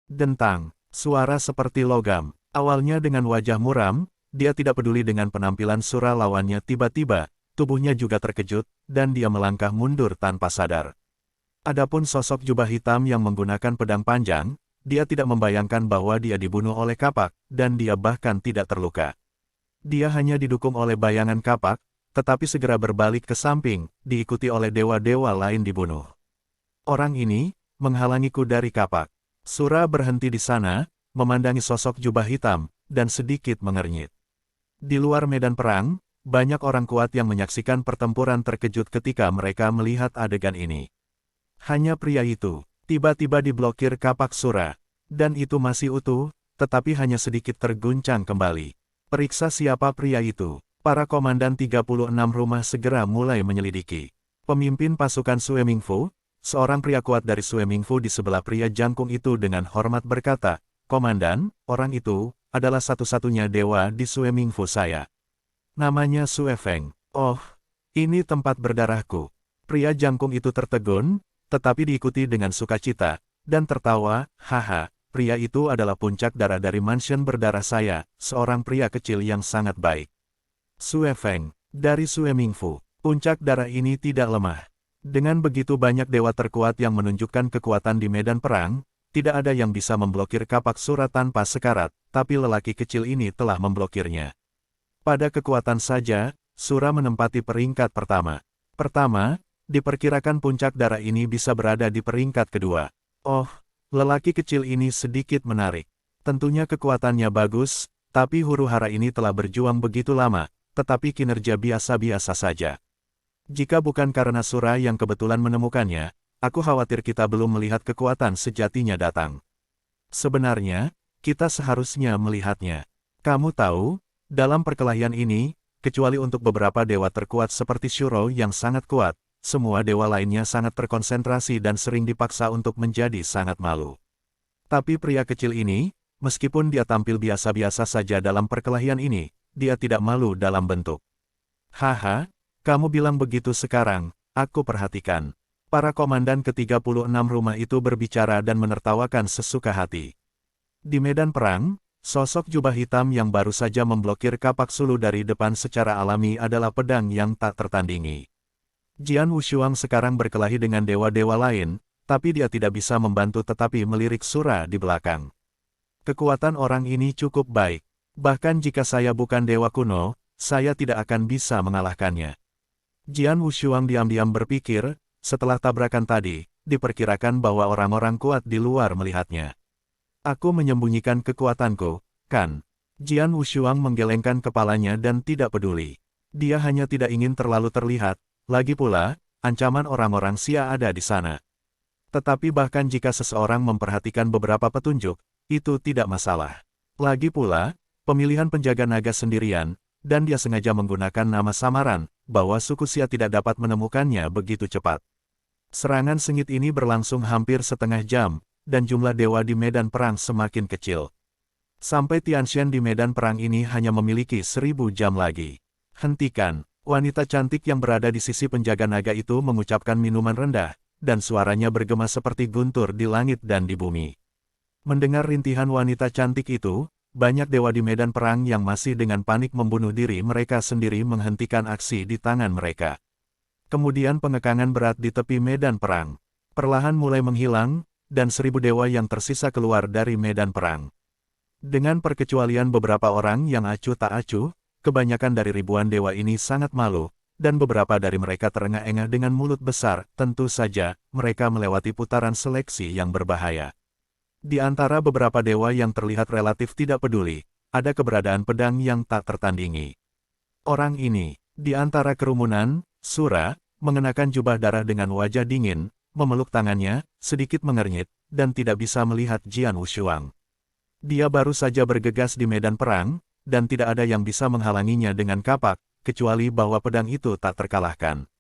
Dentang, suara seperti logam. Awalnya dengan wajah muram, dia tidak peduli dengan penampilan Sura lawannya. Tiba-tiba, tubuhnya juga terkejut, dan dia melangkah mundur tanpa sadar. Adapun sosok jubah hitam yang menggunakan pedang panjang, dia tidak membayangkan bahwa dia dibunuh oleh kapak, dan dia bahkan tidak terluka. Dia hanya didukung oleh bayangan kapak, tetapi segera berbalik ke samping, diikuti oleh dewa-dewa lain dibunuh. Orang ini menghalangiku dari kapak. Sura berhenti di sana, memandangi sosok jubah hitam, dan sedikit mengernyit. Di luar medan perang, banyak orang kuat yang menyaksikan pertempuran terkejut ketika mereka melihat adegan ini. Hanya pria itu, tiba-tiba diblokir kapak Sura. Dan itu masih utuh, tetapi hanya sedikit terguncang kembali. Periksa siapa pria itu. Para komandan 36 rumah segera mulai menyelidiki. Pemimpin pasukan Sue Mingfu, seorang pria kuat dari Sue Mingfu di sebelah pria jangkung itu dengan hormat berkata, "Komandan, orang itu adalah satu-satunya dewa di Sue Mingfu saya. Namanya Sue Feng." "Oh, ini tempat berdarahku." Pria jangkung itu tertegun, tetapi diikuti dengan sukacita, dan tertawa, "Haha, pria itu adalah puncak darah dari mansion berdarah saya, seorang pria kecil yang sangat baik." Sue Feng, dari Sue Mingfu, puncak darah ini tidak lemah. Dengan begitu banyak dewa terkuat yang menunjukkan kekuatan di medan perang, tidak ada yang bisa memblokir kapak Sura tanpa sekarat, tapi lelaki kecil ini telah memblokirnya. Pada kekuatan saja, Sura menempati peringkat pertama. Diperkirakan puncak darah ini bisa berada di peringkat kedua. Oh, lelaki kecil ini sedikit menarik. Tentunya kekuatannya bagus, tapi huru-hara ini telah berjuang begitu lama, tetapi kinerja biasa-biasa saja. Jika bukan karena Sura yang kebetulan menemukannya, aku khawatir kita belum melihat kekuatan sejatinya datang. Sebenarnya, kita seharusnya melihatnya. Kamu tahu, dalam perkelahian ini, kecuali untuk beberapa dewa terkuat seperti Shuro yang sangat kuat, semua dewa lainnya sangat terkonsentrasi dan sering dipaksa untuk menjadi sangat malu. Tapi pria kecil ini, meskipun dia tampil biasa-biasa saja dalam perkelahian ini, dia tidak malu dalam bentuk. Haha. Kamu bilang begitu sekarang, aku perhatikan. Para komandan ke-36 rumah itu berbicara dan menertawakan sesuka hati. Di medan perang, sosok jubah hitam yang baru saja memblokir kapak Sulu dari depan secara alami adalah pedang yang tak tertandingi. Jian Wushuang sekarang berkelahi dengan dewa-dewa lain, tapi dia tidak bisa membantu tetapi melirik Sura di belakang. Kekuatan orang ini cukup baik. Bahkan jika saya bukan dewa kuno, saya tidak akan bisa mengalahkannya. Jian Wushuang diam-diam berpikir, setelah tabrakan tadi, diperkirakan bahwa orang-orang kuat di luar melihatnya. Aku menyembunyikan kekuatanku, kan? Jian Wushuang menggelengkan kepalanya dan tidak peduli. Dia hanya tidak ingin terlalu terlihat, lagi pula, ancaman orang-orang Xia ada di sana. Tetapi bahkan jika seseorang memperhatikan beberapa petunjuk, itu tidak masalah. Lagi pula, pemilihan penjaga naga sendirian, dan dia sengaja menggunakan nama samaran, bahwa suku Xia tidak dapat menemukannya begitu cepat. Serangan sengit ini berlangsung hampir setengah jam, dan jumlah dewa di medan perang semakin kecil. Sampai Tianxian di medan perang ini hanya memiliki 1000 jam lagi. Hentikan, wanita cantik yang berada di sisi penjaga naga itu mengucapkan minuman rendah, dan suaranya bergema seperti guntur di langit dan di bumi. Mendengar rintihan wanita cantik itu, banyak dewa di medan perang yang masih dengan panik membunuh diri mereka sendiri menghentikan aksi di tangan mereka. Kemudian pengekangan berat di tepi medan perang perlahan mulai menghilang, dan 1000 dewa yang tersisa keluar dari medan perang. Dengan perkecualian beberapa orang yang acuh tak acuh, kebanyakan dari ribuan dewa ini sangat malu, dan beberapa dari mereka terengah-engah dengan mulut besar. Tentu saja, mereka melewati putaran seleksi yang berbahaya. Di antara beberapa dewa yang terlihat relatif tidak peduli, ada keberadaan pedang yang tak tertandingi. Orang ini, di antara kerumunan, Sura, mengenakan jubah darah dengan wajah dingin, memeluk tangannya, sedikit mengernyit, dan tidak bisa melihat Jian Wushuang. Dia baru saja bergegas di medan perang, dan tidak ada yang bisa menghalanginya dengan kapak, kecuali bahwa pedang itu tak terkalahkan.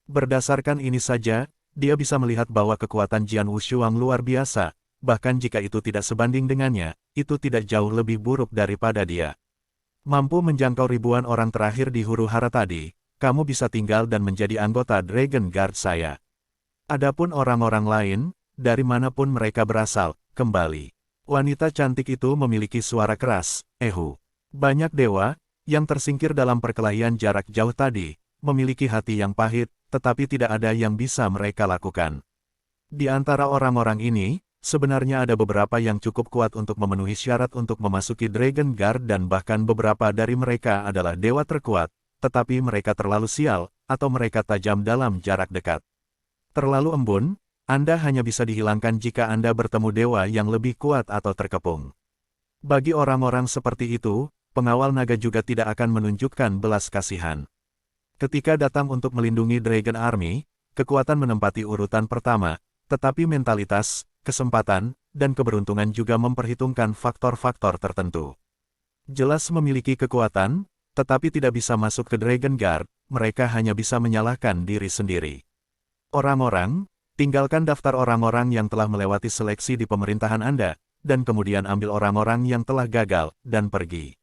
Berdasarkan ini saja, dia bisa melihat bahwa kekuatan Jian Wushuang luar biasa. Bahkan jika itu tidak sebanding dengannya, itu tidak jauh lebih buruk daripada dia. Mampu menjangkau ribuan orang terakhir di huru-hara tadi, kamu bisa tinggal dan menjadi anggota Dragon Guard saya. Adapun orang-orang lain, dari manapun mereka berasal, kembali. Wanita cantik itu memiliki suara keras, Ehu. Banyak dewa, yang tersingkir dalam perkelahian jarak jauh tadi, memiliki hati yang pahit, tetapi tidak ada yang bisa mereka lakukan. Di antara orang-orang ini, sebenarnya ada beberapa yang cukup kuat untuk memenuhi syarat untuk memasuki Dragon Guard dan bahkan beberapa dari mereka adalah dewa terkuat, tetapi mereka terlalu sial, atau mereka tajam dalam jarak dekat. Terlalu embun, Anda hanya bisa dihilangkan jika Anda bertemu dewa yang lebih kuat atau terkepung. Bagi orang-orang seperti itu, pengawal naga juga tidak akan menunjukkan belas kasihan. Ketika datang untuk melindungi Dragon Army, kekuatan menempati urutan pertama, tetapi mentalitas, kesempatan, dan keberuntungan juga memperhitungkan faktor-faktor tertentu. Jelas memiliki kekuatan, tetapi tidak bisa masuk ke Dragon Guard, mereka hanya bisa menyalahkan diri sendiri. Orang-orang, tinggalkan daftar orang-orang yang telah melewati seleksi di pemerintahan Anda, dan kemudian ambil orang-orang yang telah gagal, dan pergi.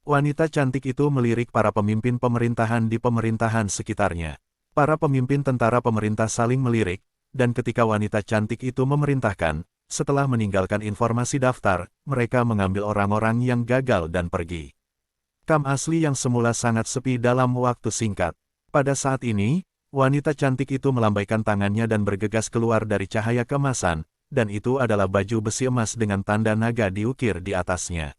Wanita cantik itu melirik para pemimpin pemerintahan di pemerintahan sekitarnya. Para pemimpin tentara pemerintah saling melirik, dan ketika wanita cantik itu memerintahkan, setelah meninggalkan informasi daftar, mereka mengambil orang-orang yang gagal dan pergi. Kamp asli yang semula sangat sepi dalam waktu singkat. Pada saat ini, wanita cantik itu melambaikan tangannya dan bergegas keluar dari cahaya keemasan, dan itu adalah baju besi emas dengan tanda naga diukir di atasnya.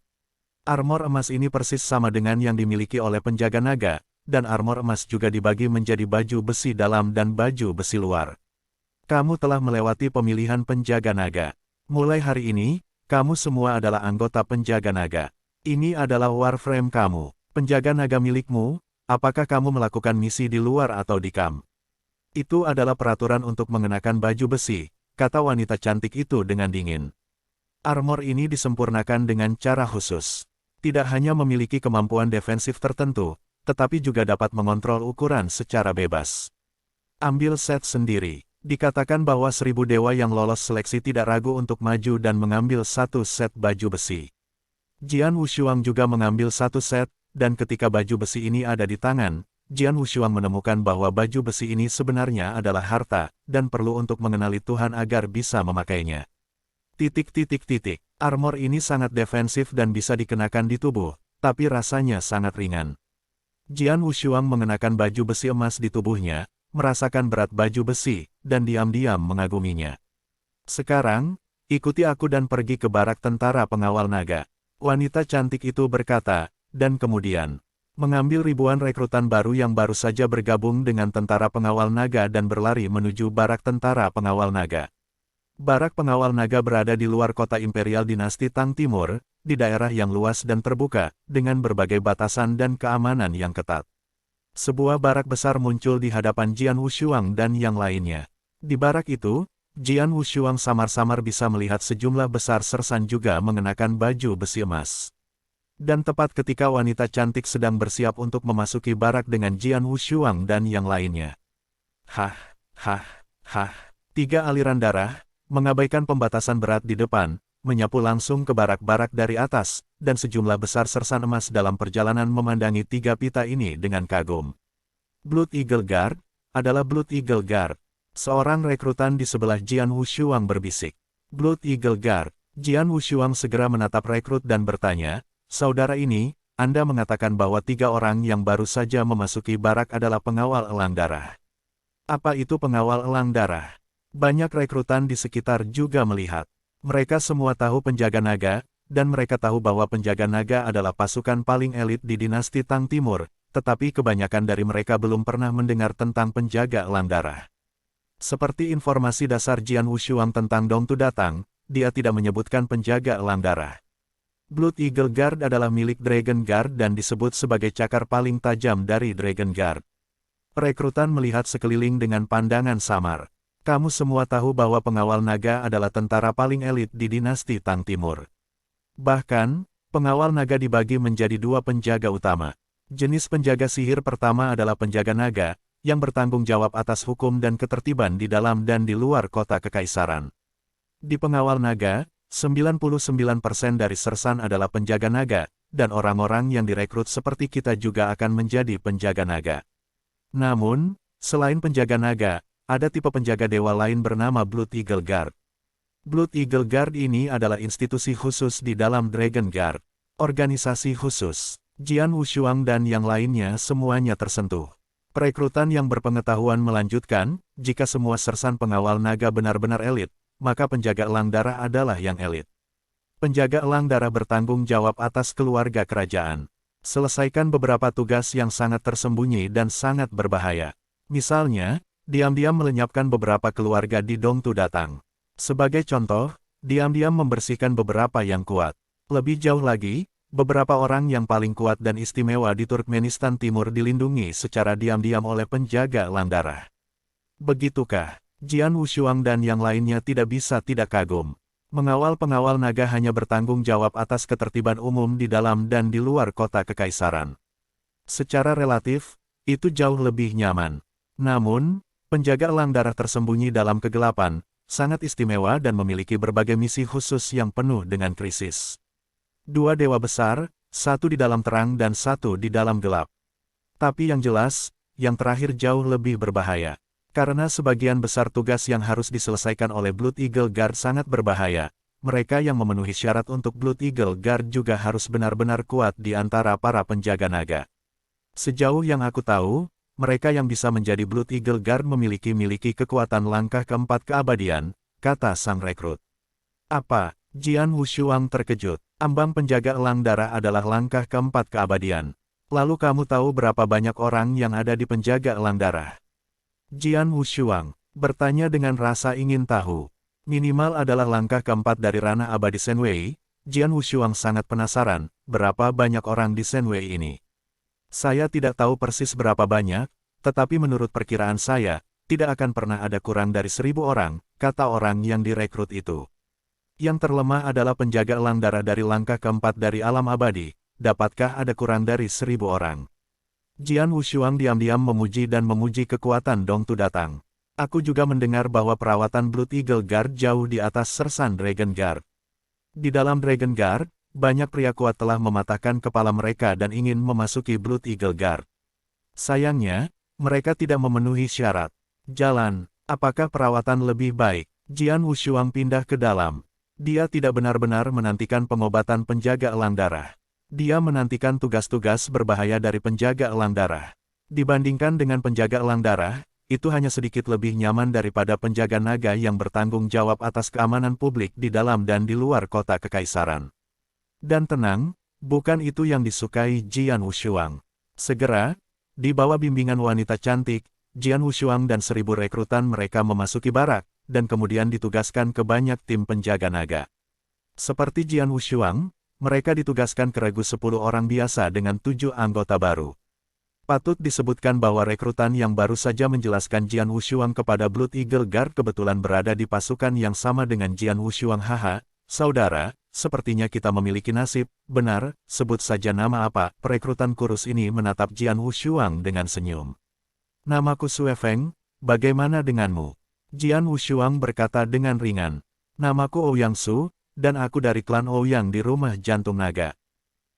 Armor emas ini persis sama dengan yang dimiliki oleh penjaga naga, dan armor emas juga dibagi menjadi baju besi dalam dan baju besi luar. Kamu telah melewati pemilihan penjaga naga. Mulai hari ini, kamu semua adalah anggota penjaga naga. Ini adalah warframe kamu, penjaga naga milikmu. Apakah kamu melakukan misi di luar atau di kamp? Itu adalah peraturan untuk mengenakan baju besi, kata wanita cantik itu dengan dingin. Armor ini disempurnakan dengan cara khusus. Tidak hanya memiliki kemampuan defensif tertentu, tetapi juga dapat mengontrol ukuran secara bebas. Ambil set sendiri. Dikatakan bahwa 1000 dewa yang lolos seleksi tidak ragu untuk maju dan mengambil satu set baju besi. Jian Wushuang juga mengambil satu set, dan ketika baju besi ini ada di tangan, Jian Wushuang menemukan bahwa baju besi ini sebenarnya adalah harta, dan perlu untuk mengenali Tuhan agar bisa memakainya. Armor ini sangat defensif dan bisa dikenakan di tubuh, tapi rasanya sangat ringan. Jian Wushuang mengenakan baju besi emas di tubuhnya, merasakan berat baju besi, dan diam-diam mengaguminya. Sekarang, ikuti aku dan pergi ke barak tentara pengawal naga. Wanita cantik itu berkata, dan kemudian, mengambil ribuan rekrutan baru yang baru saja bergabung dengan tentara pengawal naga dan berlari menuju barak tentara pengawal naga. Barak pengawal naga berada di luar kota imperial dinasti Tang Timur, di daerah yang luas dan terbuka, dengan berbagai batasan dan keamanan yang ketat. Sebuah barak besar muncul di hadapan Jian Wushuang dan yang lainnya. Di barak itu, Jian Wushuang samar-samar bisa melihat sejumlah besar sersan juga mengenakan baju besi emas. Dan tepat ketika wanita cantik sedang bersiap untuk memasuki barak dengan Jian Wushuang dan yang lainnya. Hah. 3 aliran darah, mengabaikan pembatasan berat di depan, menyapu langsung ke barak-barak dari atas, dan sejumlah besar sersan emas dalam perjalanan memandangi 3 pita ini dengan kagum. Blood Eagle Guard adalah Blood Eagle Guard. Seorang rekrutan di sebelah Jian Wushuang berbisik. Blood Eagle Guard. Jian Wushuang segera menatap rekrut dan bertanya, saudara ini, Anda mengatakan bahwa 3 orang yang baru saja memasuki barak adalah pengawal elang darah. Apa itu pengawal elang darah? Banyak rekrutan di sekitar juga melihat. Mereka semua tahu penjaga naga, dan mereka tahu bahwa penjaga naga adalah pasukan paling elit di dinasti Tang Timur, tetapi kebanyakan dari mereka belum pernah mendengar tentang penjaga elang darah. Seperti informasi dasar Jian Wushuang tentang Dong Tu datang, dia tidak menyebutkan penjaga elang darah. Blood Eagle Guard adalah milik Dragon Guard dan disebut sebagai cakar paling tajam dari Dragon Guard. Rekrutan melihat sekeliling dengan pandangan samar. Kamu semua tahu bahwa pengawal naga adalah tentara paling elit di dinasti Tang Timur. Bahkan, pengawal naga dibagi menjadi 2 penjaga utama. Jenis penjaga sihir pertama adalah penjaga naga, yang bertanggung jawab atas hukum dan ketertiban di dalam dan di luar kota kekaisaran. Di pengawal naga, 99% dari sersan adalah penjaga naga, dan orang-orang yang direkrut seperti kita juga akan menjadi penjaga naga. Namun, selain penjaga naga, ada tipe penjaga dewa lain bernama Blood Eagle Guard. Blood Eagle Guard ini adalah institusi khusus di dalam Dragon Guard. Organisasi khusus. Jian Wushuang dan yang lainnya semuanya tersentuh. Perekrutan yang berpengetahuan melanjutkan, jika semua sersan pengawal naga benar-benar elit, maka penjaga elang darah adalah yang elit. Penjaga elang darah bertanggung jawab atas keluarga kerajaan. Selesaikan beberapa tugas yang sangat tersembunyi dan sangat berbahaya. Misalnya, diam-diam melenyapkan beberapa keluarga di Dongtu Datang. Sebagai contoh, diam-diam membersihkan beberapa yang kuat. Lebih jauh lagi, beberapa orang yang paling kuat dan istimewa di Turkmenistan Timur dilindungi secara diam-diam oleh penjaga elang darah. Begitukah? Jian Wushuang dan yang lainnya tidak bisa tidak kagum. Mengawal pengawal naga hanya bertanggung jawab atas ketertiban umum di dalam dan di luar kota kekaisaran. Secara relatif, itu jauh lebih nyaman. Namun, penjaga elang darah tersembunyi dalam kegelapan, sangat istimewa dan memiliki berbagai misi khusus yang penuh dengan krisis. Dua dewa besar, satu di dalam terang dan satu di dalam gelap. Tapi yang jelas, yang terakhir jauh lebih berbahaya. Karena sebagian besar tugas yang harus diselesaikan oleh Blood Eagle Guard sangat berbahaya, mereka yang memenuhi syarat untuk Blood Eagle Guard juga harus benar-benar kuat di antara para penjaga naga. Sejauh yang aku tahu, mereka yang bisa menjadi Blood Eagle Guard memiliki kekuatan langkah keempat keabadian, kata sang rekrut. Apa? Jian Wushuang terkejut. Ambang penjaga elang darah adalah langkah keempat keabadian. Lalu kamu tahu berapa banyak orang yang ada di penjaga elang darah? Jian Wushuang bertanya dengan rasa ingin tahu. Minimal adalah langkah keempat dari ranah abadi Senwei. Jian Wushuang sangat penasaran, berapa banyak orang di Senwei ini. Saya tidak tahu persis berapa banyak, tetapi menurut perkiraan saya, tidak akan pernah ada kurang dari 1.000 orang, kata orang yang direkrut itu. Yang terlemah adalah penjaga elang darah dari langkah keempat dari alam abadi, dapatkah ada kurang dari 1.000 orang? Jian Wushuang diam-diam memuji dan memuji kekuatan Dongtu Datang. Aku juga mendengar bahwa perawatan Blood Eagle Guard jauh di atas sersan Dragon Guard. Di dalam Dragon Guard, banyak pria kuat telah mematahkan kepala mereka dan ingin memasuki Blood Eagle Guard. Sayangnya, mereka tidak memenuhi syarat. Jalan, apakah perawatan lebih baik? Jian Wushuang pindah ke dalam. Dia tidak benar-benar menantikan pengobatan penjaga elang darah. Dia menantikan tugas-tugas berbahaya dari penjaga elang darah. Dibandingkan dengan penjaga elang darah, itu hanya sedikit lebih nyaman daripada penjaga naga yang bertanggung jawab atas keamanan publik di dalam dan di luar kota kekaisaran. Dan tenang, bukan itu yang disukai Jian Wushuang. Segera, di bawah bimbingan wanita cantik, Jian Wushuang dan 1.000 rekrutan mereka memasuki barak, dan kemudian ditugaskan ke banyak tim penjaga naga. Seperti Jian Wushuang, mereka ditugaskan ke regu 10 orang biasa dengan 7 anggota baru. Patut disebutkan bahwa rekrutan yang baru saja menjelaskan Jian Wushuang kepada Blood Eagle Guard kebetulan berada di pasukan yang sama dengan Jian Wushuang. Haha, saudara, sepertinya kita memiliki nasib. Benar, sebut saja nama apa. Perekrutan kurus ini menatap Jian Wushuang dengan senyum. Namaku Sue Feng, bagaimana denganmu? Jian Wushuang berkata dengan ringan. Namaku Ouyang Su, dan aku dari klan Ouyang di rumah jantung naga.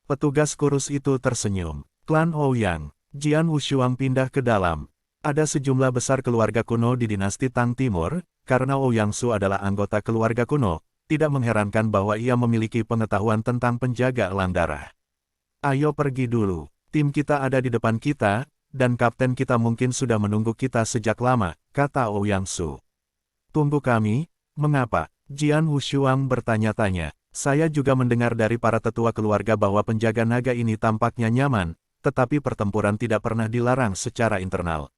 Petugas kurus itu tersenyum. Klan Ouyang. Jian Wushuang pindah ke dalam. Ada sejumlah besar keluarga kuno di dinasti Tang Timur, karena Ouyang Su adalah anggota keluarga kuno, tidak mengherankan bahwa ia memiliki pengetahuan tentang penjaga elang darah. Ayo pergi dulu, tim kita ada di depan kita, dan kapten kita mungkin sudah menunggu kita sejak lama, kata Ouyang Su. Tunggu kami, mengapa? Jian Wushuang bertanya-tanya. Saya juga mendengar dari para tetua keluarga bahwa penjaga naga ini tampaknya nyaman, tetapi pertempuran tidak pernah dilarang secara internal.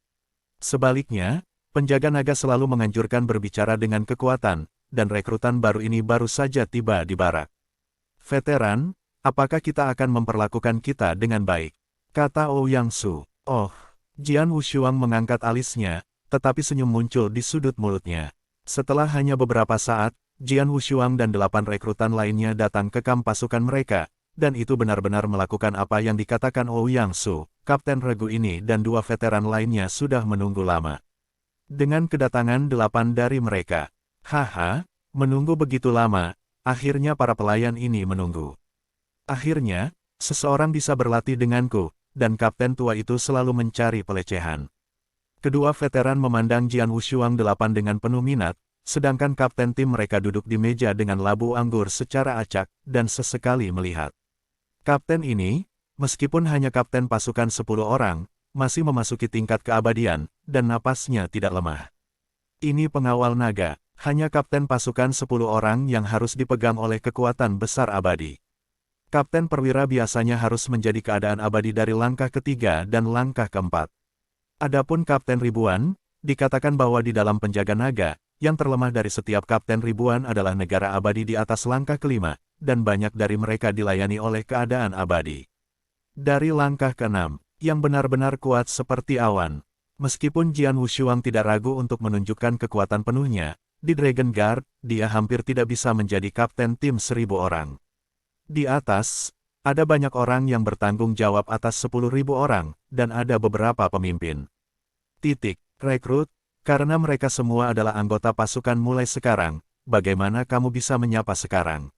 Sebaliknya, penjaga naga selalu menganjurkan berbicara dengan kekuatan, dan rekrutan baru ini baru saja tiba di barak. Veteran, apakah kita akan memperlakukan kita dengan baik? Kata Ouyang Su. Oh, Jian Wushuang mengangkat alisnya, tetapi senyum muncul di sudut mulutnya. Setelah hanya beberapa saat, Jian Wushuang dan 8 rekrutan lainnya datang ke kamp pasukan mereka, dan itu benar-benar melakukan apa yang dikatakan Ouyang Su. Kapten regu ini dan 2 veteran lainnya sudah menunggu lama. Dengan kedatangan 8 dari mereka. Haha, menunggu begitu lama, akhirnya para pelayan ini menunggu. Akhirnya, seseorang bisa berlatih denganku, dan kapten tua itu selalu mencari pelecehan. Kedua veteran memandang Jian Wushuang 8 dengan penuh minat, sedangkan kapten tim mereka duduk di meja dengan labu anggur secara acak dan sesekali melihat. Kapten ini, meskipun hanya kapten pasukan 10 orang, masih memasuki tingkat keabadian, dan napasnya tidak lemah. Ini pengawal naga, hanya kapten pasukan 10 orang yang harus dipegang oleh kekuatan besar abadi. Kapten perwira biasanya harus menjadi keadaan abadi dari langkah ketiga dan langkah keempat. Adapun kapten ribuan, dikatakan bahwa di dalam penjaga naga, yang terlemah dari setiap kapten ribuan adalah negara abadi di atas langkah kelima, dan banyak dari mereka dilayani oleh keadaan abadi. Dari langkah keenam, yang benar-benar kuat seperti awan. Meskipun Jian Wushuang tidak ragu untuk menunjukkan kekuatan penuhnya, di Dragon Guard, dia hampir tidak bisa menjadi kapten tim 1000 orang. Di atas, ada banyak orang yang bertanggung jawab atas 10.000 orang, dan ada beberapa pemimpin. Rekrut, karena mereka semua adalah anggota pasukan mulai sekarang, bagaimana kamu bisa menyapa sekarang?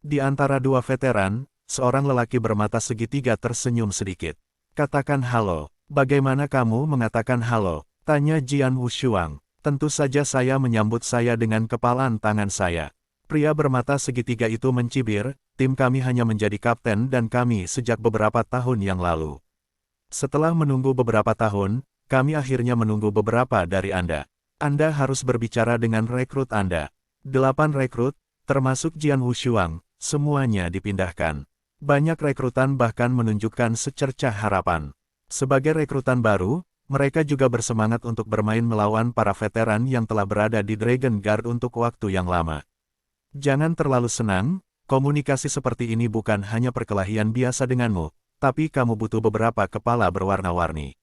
Di antara dua veteran, seorang lelaki bermata segitiga tersenyum sedikit. Katakan halo, bagaimana kamu mengatakan halo? Tanya Jian Wushuang. Tentu saja saya menyambut saya dengan kepalan tangan saya. Pria bermata segitiga itu mencibir, tim kami hanya menjadi kapten dan kami sejak beberapa tahun yang lalu. Setelah menunggu beberapa tahun, kami akhirnya menunggu beberapa dari Anda. Anda harus berbicara dengan rekrut Anda. 8 rekrut, termasuk Jian Wushuang, semuanya dipindahkan. Banyak rekrutan bahkan menunjukkan secercah harapan. Sebagai rekrutan baru, mereka juga bersemangat untuk bermain melawan para veteran yang telah berada di Dragon Guard untuk waktu yang lama. Jangan terlalu senang, komunikasi seperti ini bukan hanya perkelahian biasa denganmu, tapi kamu butuh beberapa kepala berwarna-warni.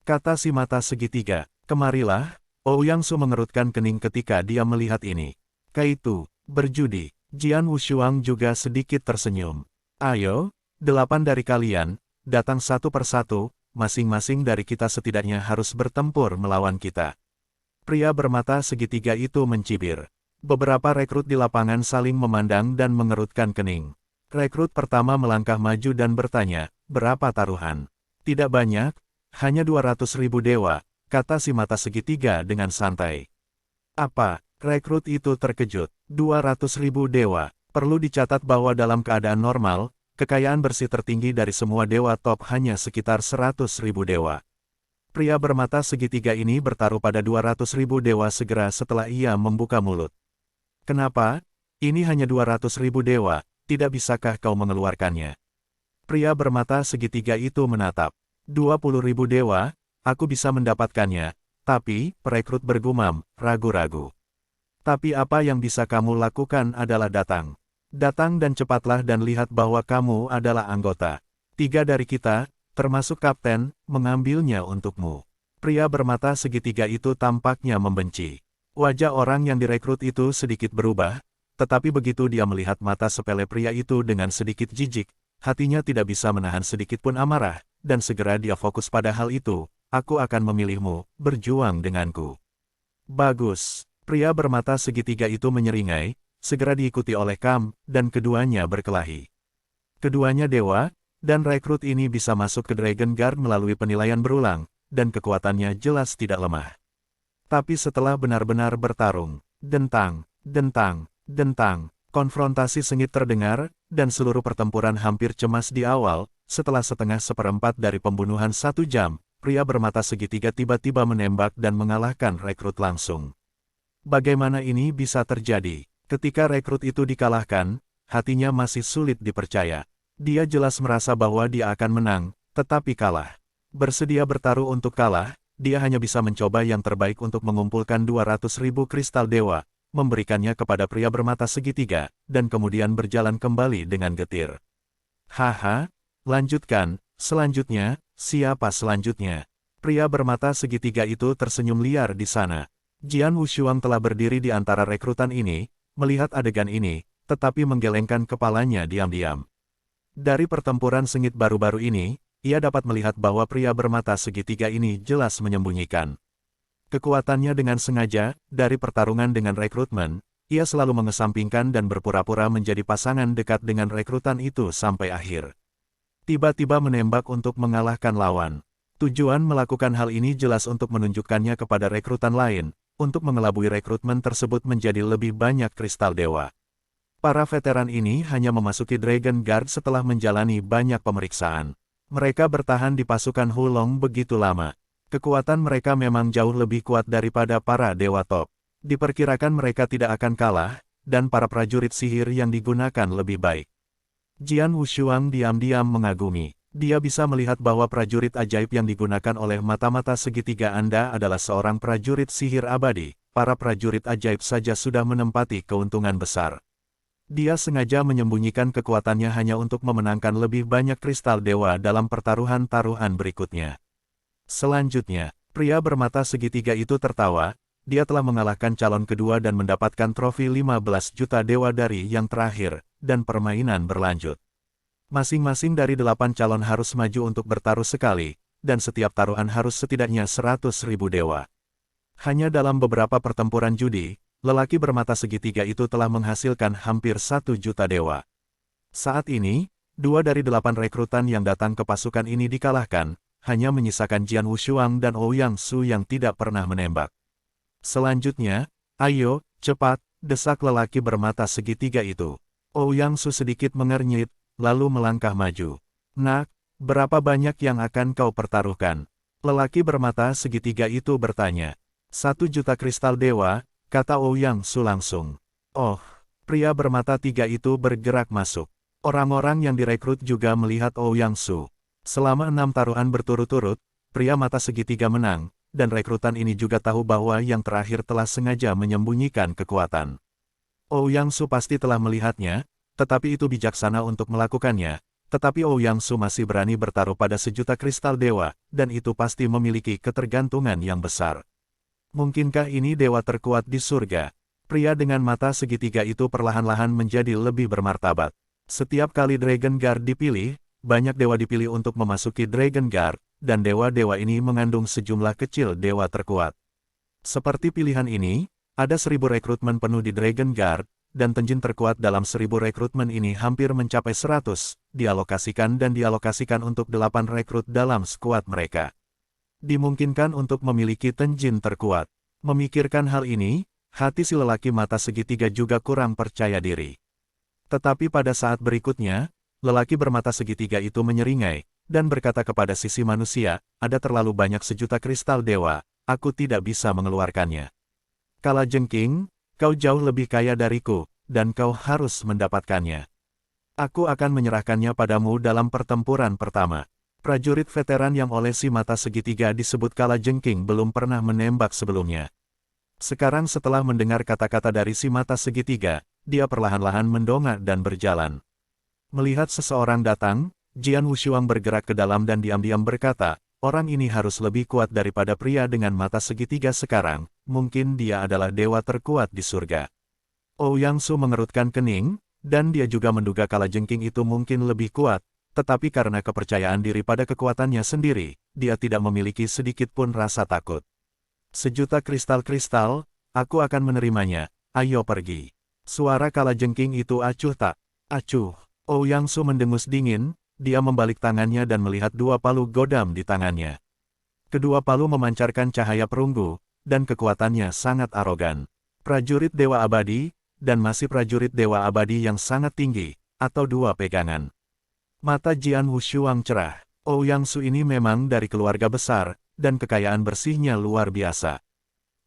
Kata si mata segitiga, kemarilah. Ouyang Su mengerutkan kening ketika dia melihat ini. Kaitu, berjudi. Jian Wushuang juga sedikit tersenyum. Ayo, 8 dari kalian, datang satu persatu, masing-masing dari kita setidaknya harus bertempur melawan kita. Pria bermata segitiga itu mencibir. Beberapa rekrut di lapangan saling memandang dan mengerutkan kening. Rekrut pertama melangkah maju dan bertanya, berapa taruhan? Tidak banyak, hanya 200.000 dewa, kata si mata segitiga dengan santai. Apa? Rekrut itu terkejut. 200.000 dewa. Perlu dicatat bahwa dalam keadaan normal, kekayaan bersih tertinggi dari semua dewa top hanya sekitar 100.000 dewa. Pria bermata segitiga ini bertaruh pada 200.000 dewa segera setelah ia membuka mulut. Kenapa? Ini hanya 200.000 dewa, tidak bisakah kau mengeluarkannya? Pria bermata segitiga itu menatap. 20.000 dewa, aku bisa mendapatkannya, tapi, perekrut bergumam, ragu-ragu. Tapi apa yang bisa kamu lakukan adalah datang. Datang dan cepatlah dan lihat bahwa kamu adalah anggota. 3 dari kita, termasuk kapten, mengambilnya untukmu. Pria bermata segitiga itu tampaknya membenci. Wajah orang yang direkrut itu sedikit berubah, tetapi begitu dia melihat mata sepele pria itu dengan sedikit jijik, hatinya tidak bisa menahan sedikit pun amarah, dan segera dia fokus pada hal itu. Aku akan memilihmu, berjuang denganku. Bagus. Pria bermata segitiga itu menyeringai, segera diikuti oleh Kam, dan keduanya berkelahi. Keduanya dewa, dan rekrut ini bisa masuk ke Dragon Guard melalui penilaian berulang, dan kekuatannya jelas tidak lemah. Tapi setelah benar-benar bertarung, dentang, konfrontasi sengit terdengar, dan seluruh pertempuran hampir cemas di awal. Setelah setengah seperempat dari pembunuhan 1 jam, pria bermata segitiga tiba-tiba menembak dan mengalahkan rekrut langsung. Bagaimana ini bisa terjadi? Ketika rekrut itu dikalahkan, hatinya masih sulit dipercaya. Dia jelas merasa bahwa dia akan menang, tetapi kalah. Bersedia bertaruh untuk kalah, dia hanya bisa mencoba yang terbaik untuk mengumpulkan 200.000 kristal dewa, memberikannya kepada pria bermata segitiga, dan kemudian berjalan kembali dengan getir. Haha, lanjutkan, selanjutnya, siapa selanjutnya? Pria bermata segitiga itu tersenyum liar di sana. Jian Wushuang telah berdiri di antara rekrutan ini, melihat adegan ini, tetapi menggelengkan kepalanya diam-diam. Dari pertempuran sengit baru-baru ini, ia dapat melihat bahwa pria bermata segitiga ini jelas menyembunyikan kekuatannya dengan sengaja. Dari pertarungan dengan rekrutmen, ia selalu mengesampingkan dan berpura-pura menjadi pasangan dekat dengan rekrutan itu sampai akhir. Tiba-tiba menembak untuk mengalahkan lawan. Tujuan melakukan hal ini jelas untuk menunjukkannya kepada rekrutan lain, untuk mengelabui rekrutmen tersebut menjadi lebih banyak kristal dewa. Para veteran ini hanya memasuki Dragon Guard setelah menjalani banyak pemeriksaan. Mereka bertahan di pasukan Hulong begitu lama. Kekuatan mereka memang jauh lebih kuat daripada para dewa top. Diperkirakan mereka tidak akan kalah, dan para prajurit sihir yang digunakan lebih baik. Jian Wushuang diam-diam mengagumi. Dia bisa melihat bahwa prajurit ajaib yang digunakan oleh mata-mata segitiga Anda adalah seorang prajurit sihir abadi. Para prajurit ajaib saja sudah menempati keuntungan besar. Dia sengaja menyembunyikan kekuatannya hanya untuk memenangkan lebih banyak kristal dewa dalam pertaruhan-taruhan berikutnya. Selanjutnya, pria bermata segitiga itu tertawa. Dia telah mengalahkan calon kedua dan mendapatkan trofi 15 juta dewa dari yang terakhir, dan permainan berlanjut. Masing-masing dari 8 calon harus maju untuk bertaruh sekali, dan setiap taruhan harus setidaknya 100.000 dewa. Hanya dalam beberapa pertempuran judi, lelaki bermata segitiga itu telah menghasilkan hampir 1 juta dewa. Saat ini, 2 dari 8 rekrutan yang datang ke pasukan ini dikalahkan, hanya menyisakan Jian Wushuang dan Ouyang Su yang tidak pernah menembak. Selanjutnya, ayo, cepat, desak lelaki bermata segitiga itu. Ouyang Su sedikit mengernyit, lalu melangkah maju. Nak, berapa banyak yang akan kau pertaruhkan? Lelaki bermata segitiga itu bertanya. 1 juta kristal dewa, kata Ouyang Su langsung. Oh, pria bermata 3 itu bergerak masuk. Orang-orang yang direkrut juga melihat Ouyang Su. Selama 6 taruhan berturut-turut, pria mata segitiga menang, dan rekrutan ini juga tahu bahwa yang terakhir telah sengaja menyembunyikan kekuatan. Ouyang Su pasti telah melihatnya, tetapi itu bijaksana untuk melakukannya. Tetapi Ouyang Su masih berani bertaruh pada 1 juta kristal dewa, dan itu pasti memiliki ketergantungan yang besar. Mungkinkah ini dewa terkuat di surga? Pria dengan mata segitiga itu perlahan-lahan menjadi lebih bermartabat. Setiap kali Dragon Guard dipilih, banyak dewa dipilih untuk memasuki Dragon Guard, dan dewa-dewa ini mengandung sejumlah kecil dewa terkuat. Seperti pilihan ini, ada 1000 rekrutmen penuh di Dragon Guard, dan tenjin terkuat dalam 1000 rekrutmen ini hampir mencapai 100, dialokasikan untuk 8 rekrut dalam skuad mereka. Dimungkinkan untuk memiliki tenjin terkuat. Memikirkan hal ini, hati si lelaki mata segitiga juga kurang percaya diri. Tetapi pada saat berikutnya, lelaki bermata segitiga itu menyeringai, dan berkata kepada sisi manusia, ada terlalu banyak 1 juta kristal dewa, aku tidak bisa mengeluarkannya. Kalajengking, kau jauh lebih kaya dariku, dan kau harus mendapatkannya. Aku akan menyerahkannya padamu dalam pertempuran pertama. Prajurit veteran yang oleh si mata segitiga disebut Kalajengking belum pernah menembak sebelumnya. Sekarang setelah mendengar kata-kata dari si mata segitiga, dia perlahan-lahan mendongak dan berjalan. Melihat seseorang datang, Jian Wushuang bergerak ke dalam dan diam-diam berkata, orang ini harus lebih kuat daripada pria dengan mata segitiga sekarang, mungkin dia adalah dewa terkuat di surga. Ouyang Su mengerutkan kening, dan dia juga menduga Kalajengking itu mungkin lebih kuat. Tetapi karena kepercayaan diri pada kekuatannya sendiri, dia tidak memiliki sedikit pun rasa takut. 1 juta kristal-kristal, aku akan menerimanya, ayo pergi. Suara Kalajengking itu acuh tak acuh. Ouyang Su mendengus dingin, dia membalik tangannya dan melihat 2 palu godam di tangannya. Kedua palu memancarkan cahaya perunggu, dan kekuatannya sangat arogan. Prajurit dewa abadi, dan masih prajurit dewa abadi yang sangat tinggi, atau 2 pegangan. Mata Jian Wushuang cerah. Ouyang Su ini memang dari keluarga besar, dan kekayaan bersihnya luar biasa.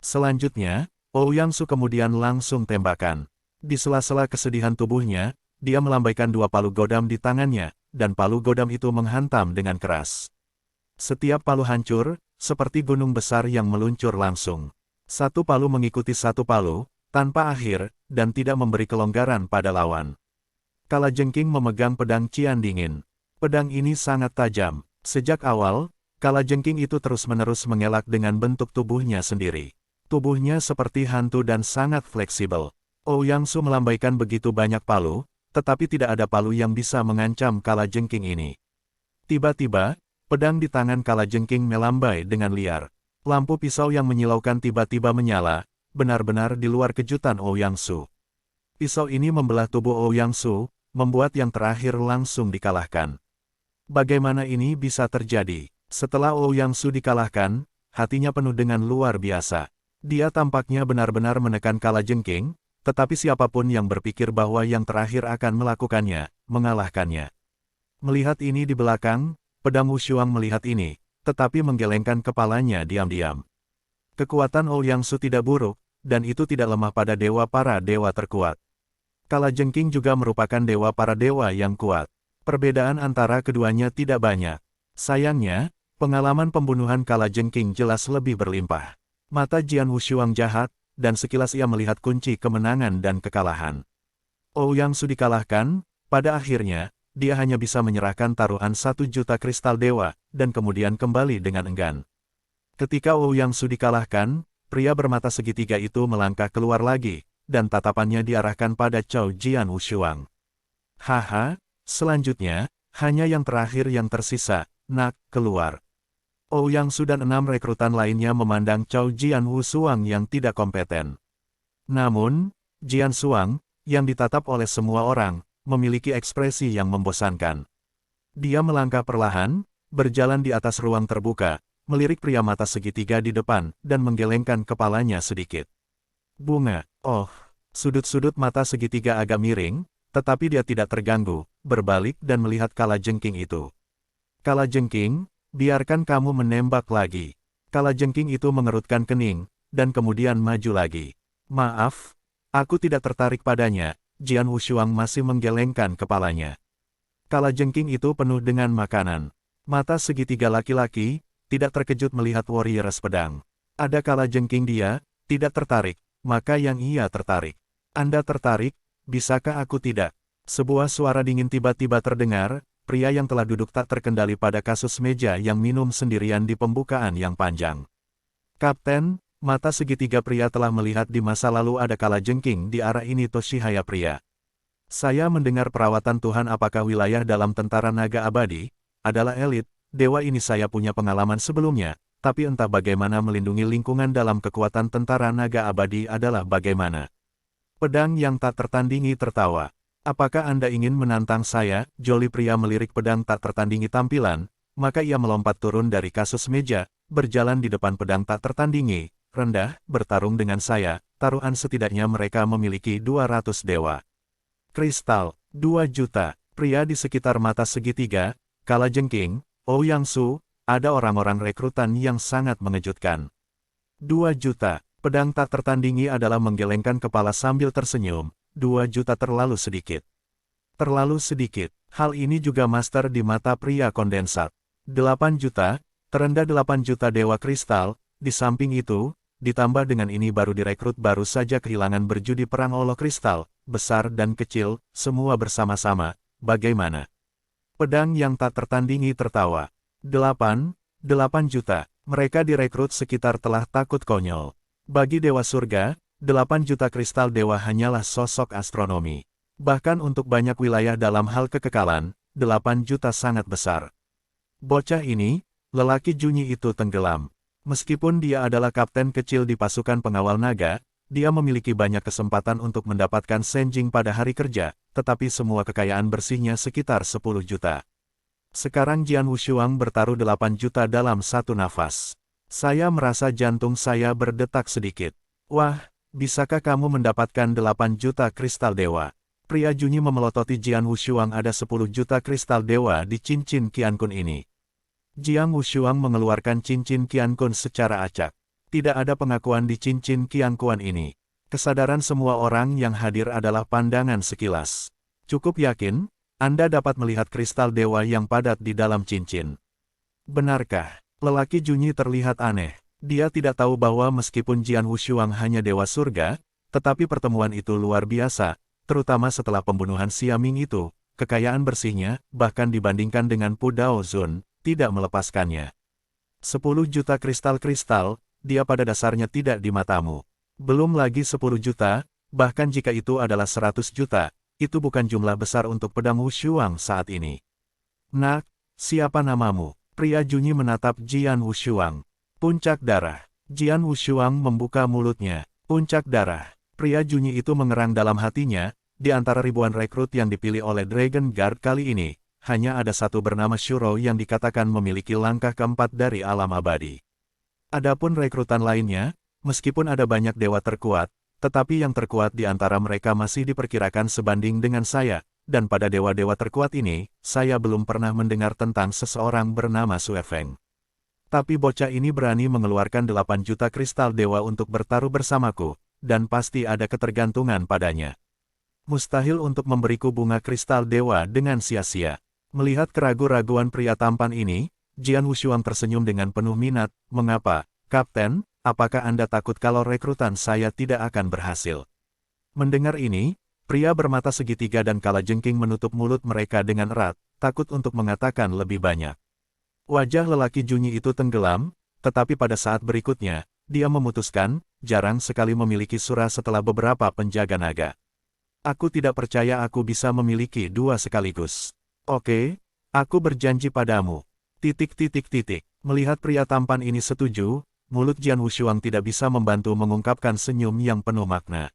Selanjutnya, Ouyang Su kemudian langsung tembakan. Di sela-sela kesedihan tubuhnya, dia melambaikan 2 palu godam di tangannya, dan palu godam itu menghantam dengan keras. Setiap palu hancur, seperti gunung besar yang meluncur langsung. 1 palu mengikuti 1 palu, tanpa akhir, dan tidak memberi kelonggaran pada lawan. Kalajengking memegang pedang cian dingin. Pedang ini sangat tajam. Sejak awal, Kalajengking itu terus-menerus mengelak dengan bentuk tubuhnya sendiri. Tubuhnya seperti hantu dan sangat fleksibel. Ouyang Su melambaikan begitu banyak palu, tetapi tidak ada palu yang bisa mengancam Kalajengking ini. Tiba-tiba, pedang di tangan Kalajengking melambai dengan liar. Lampu pisau yang menyilaukan tiba-tiba menyala, benar-benar di luar kejutan Ouyang Su. Pisau ini membelah tubuh Ouyang Su, membuat yang terakhir langsung dikalahkan. Bagaimana ini bisa terjadi? Setelah Ouyang Su dikalahkan, hatinya penuh dengan luar biasa. Dia tampaknya benar-benar menekan kalajengking, tetapi siapapun yang berpikir bahwa yang terakhir akan melakukannya, mengalahkannya. Melihat ini di belakang, pedang Wushuang melihat ini, tetapi menggelengkan kepalanya diam-diam. Kekuatan Ouyang Su tidak buruk, dan itu tidak lemah pada dewa para dewa terkuat. Kalajengking juga merupakan dewa para dewa yang kuat. Perbedaan antara keduanya tidak banyak. Sayangnya, pengalaman pembunuhan Kalajengking jelas lebih berlimpah. Mata Jian Wushuang jahat, dan sekilas ia melihat kunci kemenangan dan kekalahan. Ouyang Su dikalahkan, pada akhirnya, dia hanya bisa menyerahkan taruhan 1 juta kristal dewa, dan kemudian kembali dengan enggan. Ketika Ouyang Su dikalahkan, pria bermata segitiga itu melangkah keluar lagi, dan tatapannya diarahkan pada Cao Jian Wushuang. Haha, selanjutnya, hanya yang terakhir yang tersisa, nak, keluar. Ouyang Su dan 6 rekrutan lainnya memandang Cao Jian Wushuang yang tidak kompeten. Namun, Jian Suang, yang ditatap oleh semua orang, memiliki ekspresi yang membosankan. Dia melangkah perlahan, berjalan di atas ruang terbuka, melirik pria mata segitiga di depan, dan menggelengkan kepalanya sedikit. Bunga, oh, sudut-sudut mata segitiga agak miring, tetapi dia tidak terganggu, berbalik dan melihat kalajengking itu. Kalajengking, biarkan kamu menembak lagi. Kalajengking itu mengerutkan kening, dan kemudian maju lagi. Maaf, aku tidak tertarik padanya. Jian Wushuang masih menggelengkan kepalanya. Kalajengking itu penuh dengan makanan. Mata segitiga laki-laki, tidak terkejut melihat warrior pedang. Ada kalajengking dia, tidak tertarik, maka yang ia tertarik. Anda tertarik, bisakah aku tidak? Sebuah suara dingin tiba-tiba terdengar. Pria yang telah duduk tak terkendali pada kasus meja yang minum sendirian di pembukaan yang panjang. Kapten, mata segitiga pria telah melihat di masa lalu ada kalajengking di arah ini. Toshihaya pria. Saya mendengar perawatan Tuhan apakah wilayah dalam tentara naga abadi, adalah elit, dewa ini saya punya pengalaman sebelumnya, tapi entah bagaimana melindungi lingkungan dalam kekuatan tentara naga abadi adalah bagaimana. Pedang yang tak tertandingi tertawa. Apakah Anda ingin menantang saya? Joli pria melirik pedang tak tertandingi tampilan, maka ia melompat turun dari kasus meja, berjalan di depan pedang tak tertandingi, rendah, bertarung dengan saya, taruhan setidaknya mereka memiliki 200 dewa. Kristal, 2 juta, pria di sekitar mata segitiga, kalajengking, Ouyang Su, ada orang-orang rekrutan yang sangat mengejutkan. 2 juta, pedang tak tertandingi adalah menggelengkan kepala sambil tersenyum. 2 juta terlalu sedikit. Terlalu sedikit. Hal ini juga master di mata pria kondensat. 8 juta, terendah 8 juta dewa kristal, di samping itu, ditambah dengan ini baru direkrut baru saja kehilangan berjudi perang olo kristal, besar dan kecil, semua bersama-sama, bagaimana? Pedang yang tak tertandingi tertawa. 8 juta, mereka direkrut sekitar telah takut konyol. Bagi dewa surga, 8 juta kristal dewa hanyalah sosok astronomi. Bahkan untuk banyak wilayah dalam hal kekekalan, 8 juta sangat besar. Bocah ini, lelaki Junyi itu tenggelam. Meskipun dia adalah kapten kecil di pasukan pengawal naga, dia memiliki banyak kesempatan untuk mendapatkan senjing pada hari kerja, tetapi semua kekayaan bersihnya sekitar 10 juta. Sekarang Jian Wushuang bertaruh 8 juta dalam satu nafas. Saya merasa jantung saya berdetak sedikit. Wah, bisakah kamu mendapatkan 8 juta kristal dewa? Pria Junyi memelototi Jian Wushuang. Ada 10 juta kristal dewa di cincin Qiankun ini. Jian Wushuang mengeluarkan cincin Qiankun secara acak. Tidak ada pengakuan di cincin Qiankun ini. Kesadaran semua orang yang hadir adalah pandangan sekilas. Cukup yakin, Anda dapat melihat kristal dewa yang padat di dalam cincin. Benarkah? Lelaki Junyi terlihat aneh. Dia tidak tahu bahwa meskipun Jian Wushuang hanya dewa surga, tetapi pertemuan itu luar biasa, terutama setelah pembunuhan Xiaming itu, kekayaan bersihnya, bahkan dibandingkan dengan Pu Daozun, tidak melepaskannya. 10 juta kristal-kristal, dia pada dasarnya tidak di matamu. Belum lagi 10 juta, bahkan jika itu adalah 100 juta, itu bukan jumlah besar untuk pedang Wushuang saat ini. Nak, siapa namamu? Pria Junyi menatap Jian Wushuang. Puncak darah. Jian Wushuang membuka mulutnya. Puncak darah. Pria Junyi itu mengerang dalam hatinya, di antara ribuan rekrut yang dipilih oleh Dragon Guard kali ini, hanya ada satu bernama Shuro yang dikatakan memiliki langkah keempat dari alam abadi. Adapun rekrutan lainnya, Meskipun ada banyak dewa terkuat, tetapi yang terkuat di antara mereka masih diperkirakan sebanding dengan saya, dan pada dewa-dewa terkuat ini, saya belum pernah mendengar tentang seseorang bernama Sue Feng. Tapi bocah ini berani mengeluarkan 8 juta kristal dewa untuk bertaruh bersamaku, dan pasti ada ketergantungan padanya. Mustahil untuk memberiku bunga kristal dewa dengan sia-sia. Melihat keraguan-raguan pria tampan ini, Jian Wushuang tersenyum dengan penuh minat. Mengapa, Kapten? Apakah Anda takut kalau rekrutan saya tidak akan berhasil? Mendengar ini, pria bermata segitiga dan kalajengking menutup mulut mereka dengan erat, takut untuk mengatakan lebih banyak. Wajah lelaki Junyi itu tenggelam, tetapi pada saat berikutnya, dia memutuskan, jarang sekali memiliki sura setelah beberapa penjaga naga. Aku tidak percaya aku bisa memiliki dua sekaligus. Oke, aku berjanji padamu. Melihat pria tampan ini setuju, mulut Jian Wushuang tidak bisa membantu mengungkapkan senyum yang penuh makna.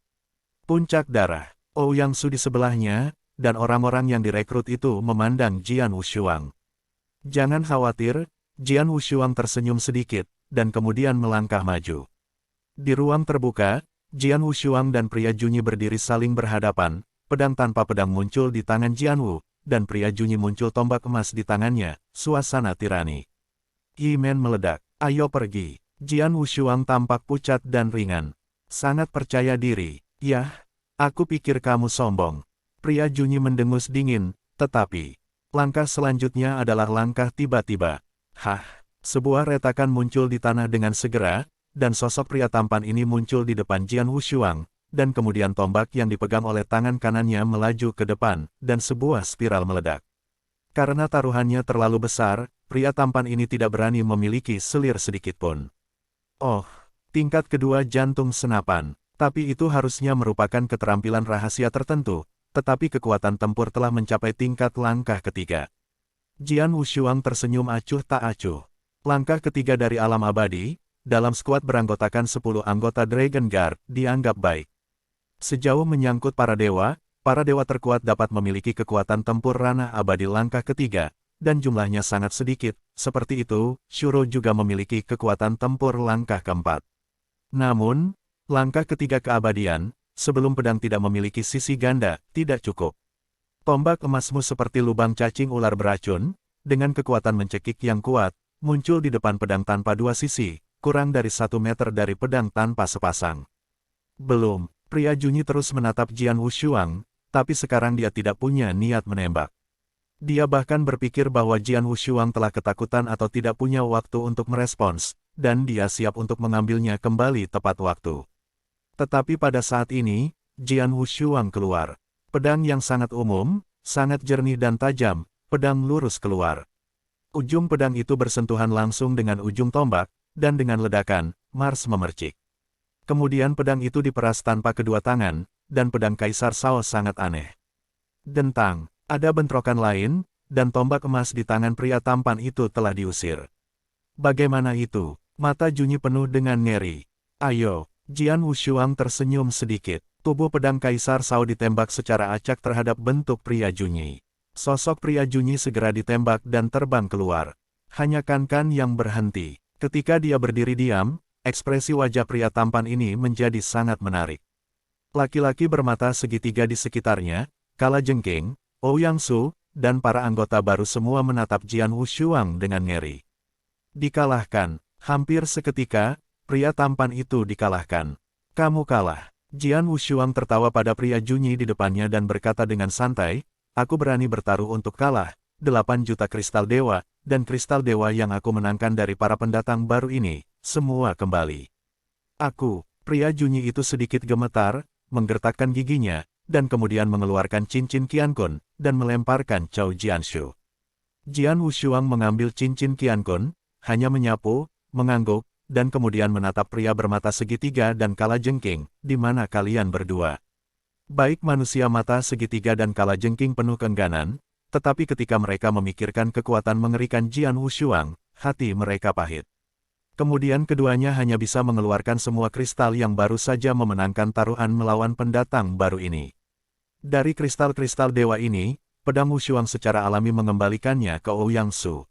Puncak darah, Ouyang Su di sebelahnya, dan orang-orang yang direkrut itu memandang Jian Wushuang. Jangan khawatir, Jian Wushuang tersenyum sedikit, dan kemudian melangkah maju. Di ruang terbuka, Jian Wushuang dan pria Junyi berdiri saling berhadapan, pedang tanpa pedang muncul di tangan Jian Wu, dan pria Junyi muncul tombak emas di tangannya, suasana tirani. Yi Men meledak, ayo pergi. Jian Wushuang tampak pucat dan ringan. Sangat percaya diri. Yah, aku pikir kamu sombong. Pria Junyi mendengus dingin, tetapi langkah selanjutnya adalah langkah tiba-tiba. Hah, sebuah retakan muncul di tanah dengan segera, dan sosok pria tampan ini muncul di depan Jian Wushuang, dan kemudian tombak yang dipegang oleh tangan kanannya melaju ke depan, dan sebuah spiral meledak. Karena taruhannya terlalu besar, pria tampan ini tidak berani memiliki selir sedikitpun. Oh, tingkat kedua jantung senapan. Tapi itu harusnya merupakan keterampilan rahasia tertentu, tetapi kekuatan tempur telah mencapai tingkat langkah ketiga. Jian Wushuang tersenyum acuh tak acuh. Langkah ketiga dari alam abadi, dalam skuad beranggotakan 10 anggota Dragon Guard, dianggap baik. Sejauh menyangkut para dewa terkuat dapat memiliki kekuatan tempur ranah abadi langkah ketiga, dan jumlahnya sangat sedikit. Seperti itu, Shuro juga memiliki kekuatan tempur langkah keempat. Namun, langkah ketiga keabadian, sebelum pedang tidak memiliki sisi ganda, tidak cukup. Tombak emasmu seperti lubang cacing ular beracun, dengan kekuatan mencekik yang kuat, muncul di depan pedang tanpa dua sisi, kurang dari 1 meter dari pedang tanpa sepasang. Belum, pria Junyi terus menatap Jian Wushuang, tapi sekarang dia tidak punya niat menembak. Dia bahkan berpikir bahwa Jian Wushuang telah ketakutan atau tidak punya waktu untuk merespons, dan dia siap untuk mengambilnya kembali tepat waktu. Tetapi pada saat ini, Jian Wushuang keluar. Pedang yang sangat umum, sangat jernih dan tajam, pedang lurus keluar. Ujung pedang itu bersentuhan langsung dengan ujung tombak, dan dengan ledakan, Mars memercik. Kemudian pedang itu diperas tanpa kedua tangan, dan pedang Kaisar Shao sangat aneh. Dentang. Ada bentrokan lain, dan tombak emas di tangan pria tampan itu telah diusir. Bagaimana itu? Mata Junyi penuh dengan ngeri. Ayo, Jian Wushuang tersenyum sedikit. Tubuh pedang Kaisar Shao ditembak secara acak terhadap bentuk pria Junyi. Sosok pria Junyi segera ditembak dan terbang keluar. Hanya Kan yang berhenti. Ketika dia berdiri diam, ekspresi wajah pria tampan ini menjadi sangat menarik. Laki-laki bermata segitiga di sekitarnya, kalajengking, Ouyang Su, dan para anggota baru semua menatap Jian Wushuang dengan ngeri. Dikalahkan, hampir seketika, pria tampan itu dikalahkan. Kamu kalah. Jian Wushuang tertawa pada pria Junyi di depannya dan berkata dengan santai, aku berani bertaruh untuk kalah, 8 juta kristal dewa, dan kristal dewa yang aku menangkan dari para pendatang baru ini, semua kembali. Aku, pria Junyi itu sedikit gemetar, menggertakkan giginya, dan kemudian mengeluarkan cincin Qiankun, dan melemparkan Cao Jianshu. Jian Wushuang mengambil cincin Qiankun, hanya menyapu, mengangguk, dan kemudian menatap pria bermata segitiga dan kalajengking, di mana kalian berdua. Baik manusia mata segitiga dan kalajengking penuh keengganan, tetapi ketika mereka memikirkan kekuatan mengerikan Jian Wushuang, hati mereka pahit. Kemudian keduanya hanya bisa mengeluarkan semua kristal yang baru saja memenangkan taruhan melawan pendatang baru ini. Dari kristal-kristal dewa ini, pedang Wushuang secara alami mengembalikannya ke Ouyang Su.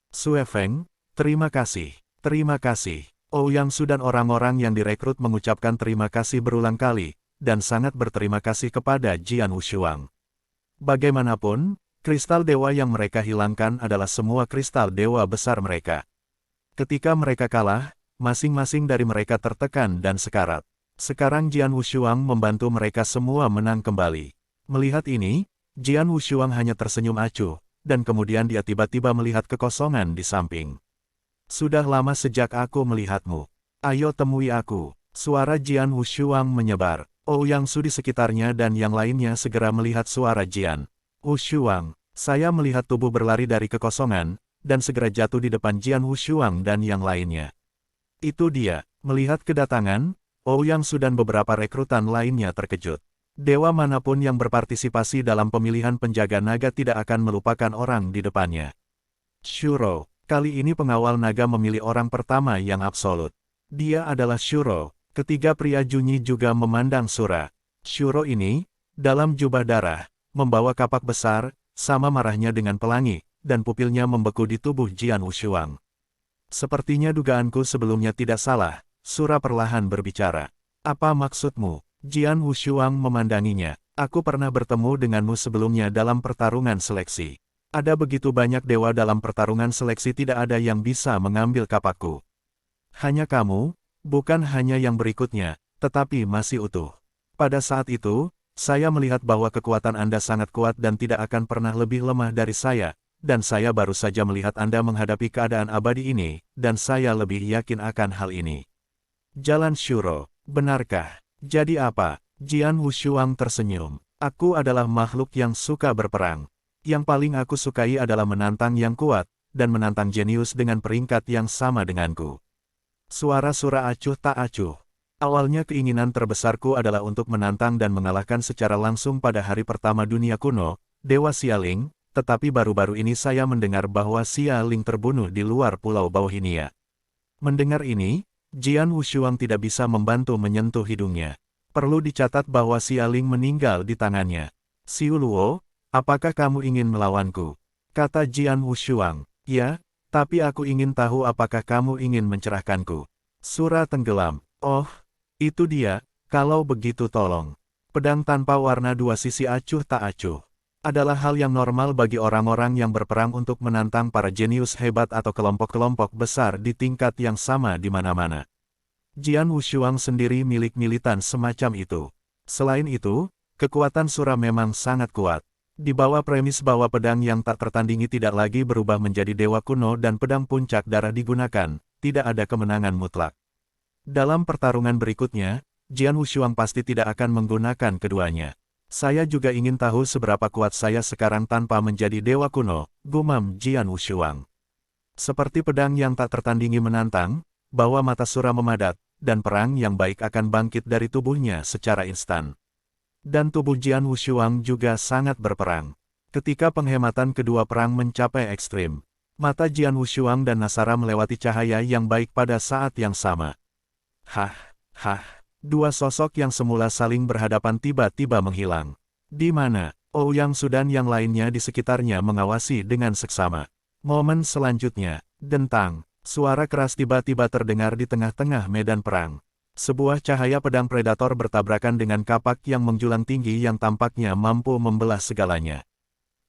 Sue Feng, terima kasih. Terima kasih. Ouyang Su dan orang-orang yang direkrut mengucapkan terima kasih berulang kali, dan sangat berterima kasih kepada Jian Wushuang. Bagaimanapun, kristal dewa yang mereka hilangkan adalah semua kristal dewa besar mereka. Ketika mereka kalah, masing-masing dari mereka tertekan dan sekarat. Sekarang Jian Wushuang membantu mereka semua menang kembali. Melihat ini, Jian Wushuang hanya tersenyum acuh, dan kemudian dia tiba-tiba melihat kekosongan di samping. Sudah lama sejak aku melihatmu. Ayo temui aku. Suara Jian Wushuang menyebar. Ouyang-Su di sekitarnya dan yang lainnya segera melihat suara Jian Wushuang. Saya melihat tubuh berlari dari kekosongan, dan segera jatuh di depan Jian Wushuang dan yang lainnya. Itu dia. Melihat kedatangan, Ouyang-Su dan beberapa rekrutan lainnya terkejut. Dewa manapun yang berpartisipasi dalam pemilihan penjaga naga tidak akan melupakan orang di depannya. Shuro, kali ini pengawal naga memilih orang pertama yang absolut. Dia adalah Shuro. Ketiga pria Junyi juga memandang Sura. Shuro ini, dalam jubah darah, membawa kapak besar, sama marahnya dengan pelangi, dan pupilnya membeku di tubuh Jian Wushuang. Sepertinya dugaanku sebelumnya tidak salah, Sura perlahan berbicara. Apa maksudmu? Jian Wushuang memandanginya. Aku pernah bertemu denganmu sebelumnya dalam pertarungan seleksi. Ada begitu banyak dewa dalam pertarungan seleksi tidak ada yang bisa mengambil kapakku. Hanya kamu, bukan hanya yang berikutnya, tetapi masih utuh. Pada saat itu, saya melihat bahwa kekuatan Anda sangat kuat dan tidak akan pernah lebih lemah dari saya, dan saya baru saja melihat Anda menghadapi keadaan abadi ini, dan saya lebih yakin akan hal ini. Jalan Shuro, benarkah? Jadi apa? Jian Wushuang tersenyum. Aku adalah makhluk yang suka berperang. Yang paling aku sukai adalah menantang yang kuat, dan menantang jenius dengan peringkat yang sama denganku. Suara Sura acuh tak acuh. Awalnya keinginan terbesarku adalah untuk menantang dan mengalahkan secara langsung pada hari pertama dunia kuno, Dewa Xialing, tetapi baru-baru ini saya mendengar bahwa Xialing terbunuh di luar Pulau Bauhinia. Mendengar ini, Jian Wushuang tidak bisa membantu menyentuh hidungnya. Perlu dicatat bahwa Xialing meninggal di tangannya. Xiu Luo, apakah kamu ingin melawanku? Kata Jian Wushuang. Ya, tapi aku ingin tahu apakah kamu ingin mencerahkanku. Sura tenggelam. Oh, itu dia, kalau begitu tolong. Pedang tanpa warna dua sisi acuh tak acuh. Adalah hal yang normal bagi orang-orang yang berperang untuk menantang para jenius hebat atau kelompok-kelompok besar di tingkat yang sama di mana-mana. Jian Wushuang sendiri milik militan semacam itu. Selain itu, kekuatan Sura memang sangat kuat. Di bawah premis bahwa pedang yang tak tertandingi tidak lagi berubah menjadi dewa kuno dan pedang puncak darah digunakan, tidak ada kemenangan mutlak. Dalam pertarungan berikutnya, Jian Wushuang pasti tidak akan menggunakan keduanya. Saya juga ingin tahu seberapa kuat saya sekarang tanpa menjadi dewa kuno, gumam Jian Wushuang. Seperti pedang yang tak tertandingi menantang, bahwa mata Sura memadat, dan perang yang baik akan bangkit dari tubuhnya secara instan. Dan tubuh Jian Wushuang juga sangat berperang. Ketika penghematan kedua perang mencapai ekstrim, mata Jian Wushuang dan Nasara melewati cahaya yang baik pada saat yang sama. Hah, hah, dua sosok yang semula saling berhadapan tiba-tiba menghilang. Di mana? Ouyang-Su dan yang lainnya di sekitarnya mengawasi dengan seksama. Momen selanjutnya, dentang, suara keras tiba-tiba terdengar di tengah-tengah medan perang. Sebuah cahaya pedang predator bertabrakan dengan kapak yang menjulang tinggi yang tampaknya mampu membelah segalanya.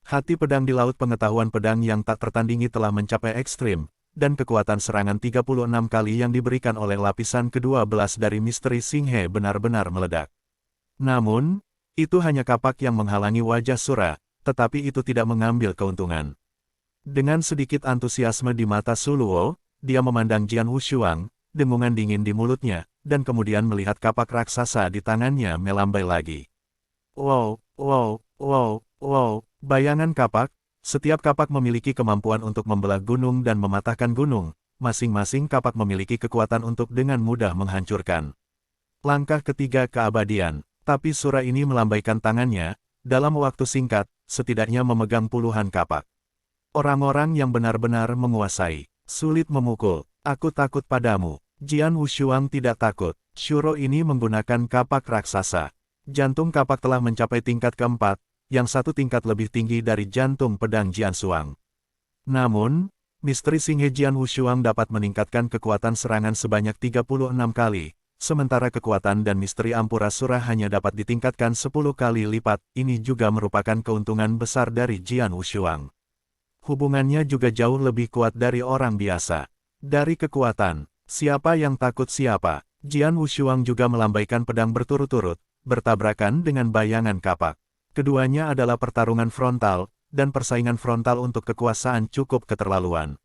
Hati pedang di laut pengetahuan pedang yang tak tertandingi telah mencapai ekstrim, dan kekuatan serangan 36 kali yang diberikan oleh lapisan ke-12 dari misteri Xinghe benar-benar meledak. Namun, itu hanya kapak yang menghalangi wajah Sura, tetapi itu tidak mengambil keuntungan. Dengan sedikit antusiasme di mata Su Luo, dia memandang Jian Wushuang, dengungan dingin di mulutnya, dan kemudian melihat kapak raksasa di tangannya melambai lagi. Wow, wow, wow, wow, bayangan kapak, setiap kapak memiliki kemampuan untuk membelah gunung dan mematahkan gunung, masing-masing kapak memiliki kekuatan untuk dengan mudah menghancurkan. Langkah ketiga keabadian, tapi Sura ini melambaikan tangannya, dalam waktu singkat, setidaknya memegang puluhan kapak. Orang-orang yang benar-benar menguasai, sulit memukul, aku takut padamu. Jian Wushuang tidak takut. Shuro ini menggunakan kapak raksasa. Jantung kapak telah mencapai tingkat keempat, yang satu tingkat lebih tinggi dari jantung pedang Jian Suang. Namun, Misteri Singhe Jian Wushuang dapat meningkatkan kekuatan serangan sebanyak 36 kali, sementara kekuatan dan misteri Ampura Sura hanya dapat ditingkatkan 10 kali lipat. Ini juga merupakan keuntungan besar dari Jian Wushuang. Hubungannya juga jauh lebih kuat dari orang biasa. Dari kekuatan, siapa yang takut siapa? Jian Wushuang juga melambaikan pedang berturut-turut, bertabrakan dengan bayangan kapak. Keduanya adalah pertarungan frontal, dan persaingan frontal untuk kekuasaan cukup keterlaluan.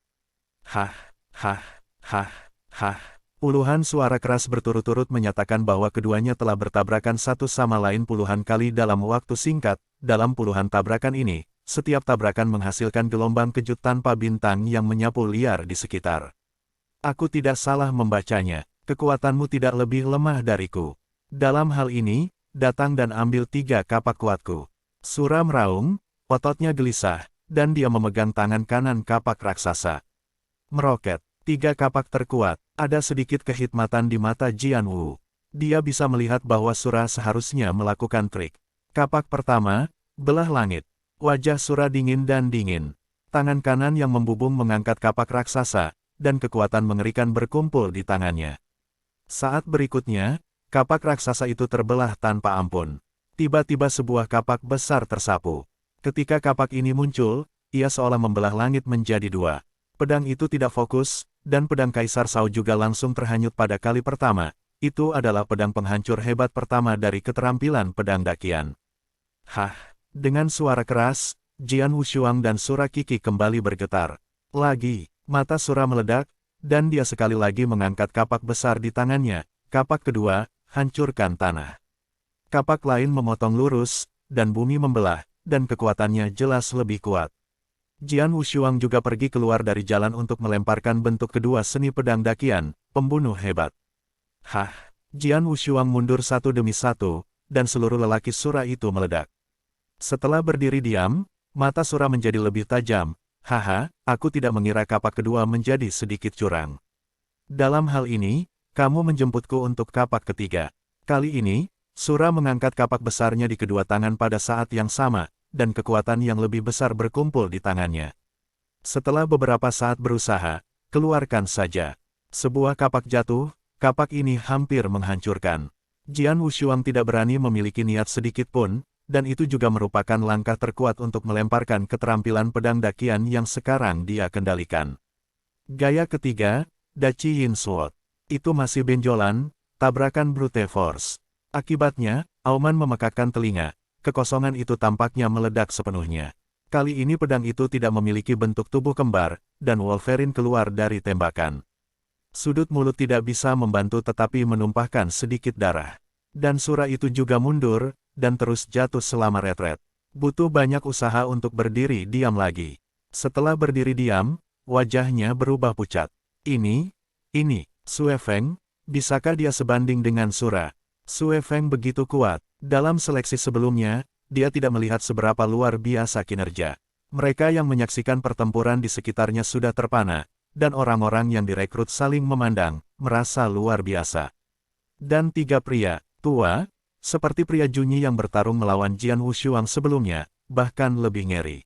Hah, hah, hah, hah. Puluhan suara keras berturut-turut menyatakan bahwa keduanya telah bertabrakan satu sama lain puluhan kali dalam waktu singkat. Dalam puluhan tabrakan ini, setiap tabrakan menghasilkan gelombang kejut tanpa bintang yang menyapu liar di sekitar. Aku tidak salah membacanya, kekuatanmu tidak lebih lemah dariku. Dalam hal ini, datang dan ambil 3 kapak kuatku. Sura meraung, ototnya gelisah, dan dia memegang tangan kanan kapak raksasa. Meroket, 3 kapak terkuat, ada sedikit kehikmatan di mata Jian Wu. Dia bisa melihat bahwa Sura seharusnya melakukan trik. Kapak pertama, belah langit. Wajah Sura dingin dan dingin. Tangan kanan yang membubung mengangkat kapak raksasa, dan kekuatan mengerikan berkumpul di tangannya. Saat berikutnya, kapak raksasa itu terbelah tanpa ampun. Tiba-tiba sebuah kapak besar tersapu. Ketika kapak ini muncul, ia seolah membelah langit menjadi 2. Pedang itu tidak fokus, dan pedang Kaisar Shao juga langsung terhanyut pada kali pertama. Itu adalah pedang penghancur hebat pertama dari keterampilan pedang dakian. Hah! Dengan suara keras, Jian Wushuang dan Sura Qixi kembali bergetar. Lagi, mata Sura meledak, dan dia sekali lagi mengangkat kapak besar di tangannya. Kapak kedua, hancurkan tanah. Kapak lain memotong lurus, dan bumi membelah, dan kekuatannya jelas lebih kuat. Jian Wushuang juga pergi keluar dari jalan untuk melemparkan bentuk kedua seni pedang dakian, pembunuh hebat. Hah! Jian Wushuang mundur satu demi satu, dan seluruh lelaki Sura itu meledak. Setelah berdiri diam, mata Sura menjadi lebih tajam. Haha, aku tidak mengira kapak kedua menjadi sedikit curang. Dalam hal ini, kamu menjemputku untuk kapak ketiga. Kali ini, Sura mengangkat kapak besarnya di kedua tangan pada saat yang sama, dan kekuatan yang lebih besar berkumpul di tangannya. Setelah beberapa saat berusaha, keluarkan saja. Sebuah kapak jatuh, kapak ini hampir menghancurkan. Jian Wushuang tidak berani memiliki niat sedikit pun, dan itu juga merupakan langkah terkuat untuk melemparkan keterampilan pedang dakian yang sekarang dia kendalikan. Gaya ketiga, Dachi Yin Sword. Itu masih benjolan, tabrakan brute force. Akibatnya, auman memekakkan telinga. Kekosongan itu tampaknya meledak sepenuhnya. Kali ini pedang itu tidak memiliki bentuk tubuh kembar, dan Wolverine keluar dari tembakan. Sudut mulut tidak bisa membantu tetapi menumpahkan sedikit darah. Dan Sura itu juga mundur, dan terus jatuh selama retret. Butuh banyak usaha untuk berdiri diam lagi. Setelah berdiri diam, wajahnya berubah pucat. Ini, Sue Feng, bisakah dia sebanding dengan Sura? Sue Feng begitu kuat. Dalam seleksi sebelumnya, dia tidak melihat seberapa luar biasa kinerja. Mereka yang menyaksikan pertempuran di sekitarnya sudah terpana, dan orang-orang yang direkrut saling memandang, merasa luar biasa. Dan 3 pria, tua, seperti pria Junyi yang bertarung melawan Jian Wushuang sebelumnya, bahkan lebih ngeri.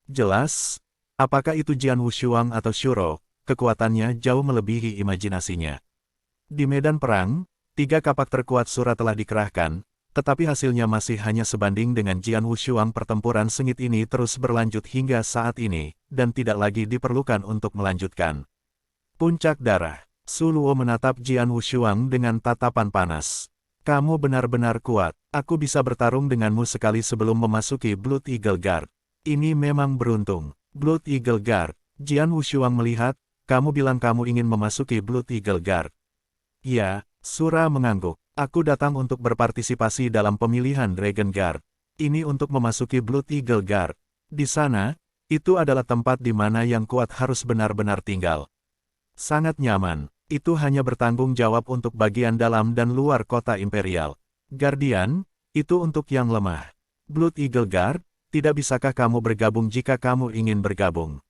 Jelas, apakah itu Jian Wushuang atau Shuro, kekuatannya jauh melebihi imajinasinya. Di medan perang, 3 kapak terkuat Sura telah dikerahkan, tetapi hasilnya masih hanya sebanding dengan Jian Wushuang. Pertempuran sengit ini terus berlanjut hingga saat ini, dan tidak lagi diperlukan untuk melanjutkan. Puncak darah. Su Luo menatap Jian Wushuang dengan tatapan panas. Kamu benar-benar kuat. Aku bisa bertarung denganmu sekali sebelum memasuki Blood Eagle Guard. Ini memang beruntung. Blood Eagle Guard. Jian Wushuang melihat, kamu bilang kamu ingin memasuki Blood Eagle Guard. Ya, Sura mengangguk. Aku datang untuk berpartisipasi dalam pemilihan Dragon Guard. Ini untuk memasuki Blood Eagle Guard. Di sana, itu adalah tempat di mana yang kuat harus benar-benar tinggal. Sangat nyaman. Itu hanya bertanggung jawab untuk bagian dalam dan luar kota imperial. Guardian, itu untuk yang lemah. Blood Eagle Guard, tidak bisakah kamu bergabung jika kamu ingin bergabung?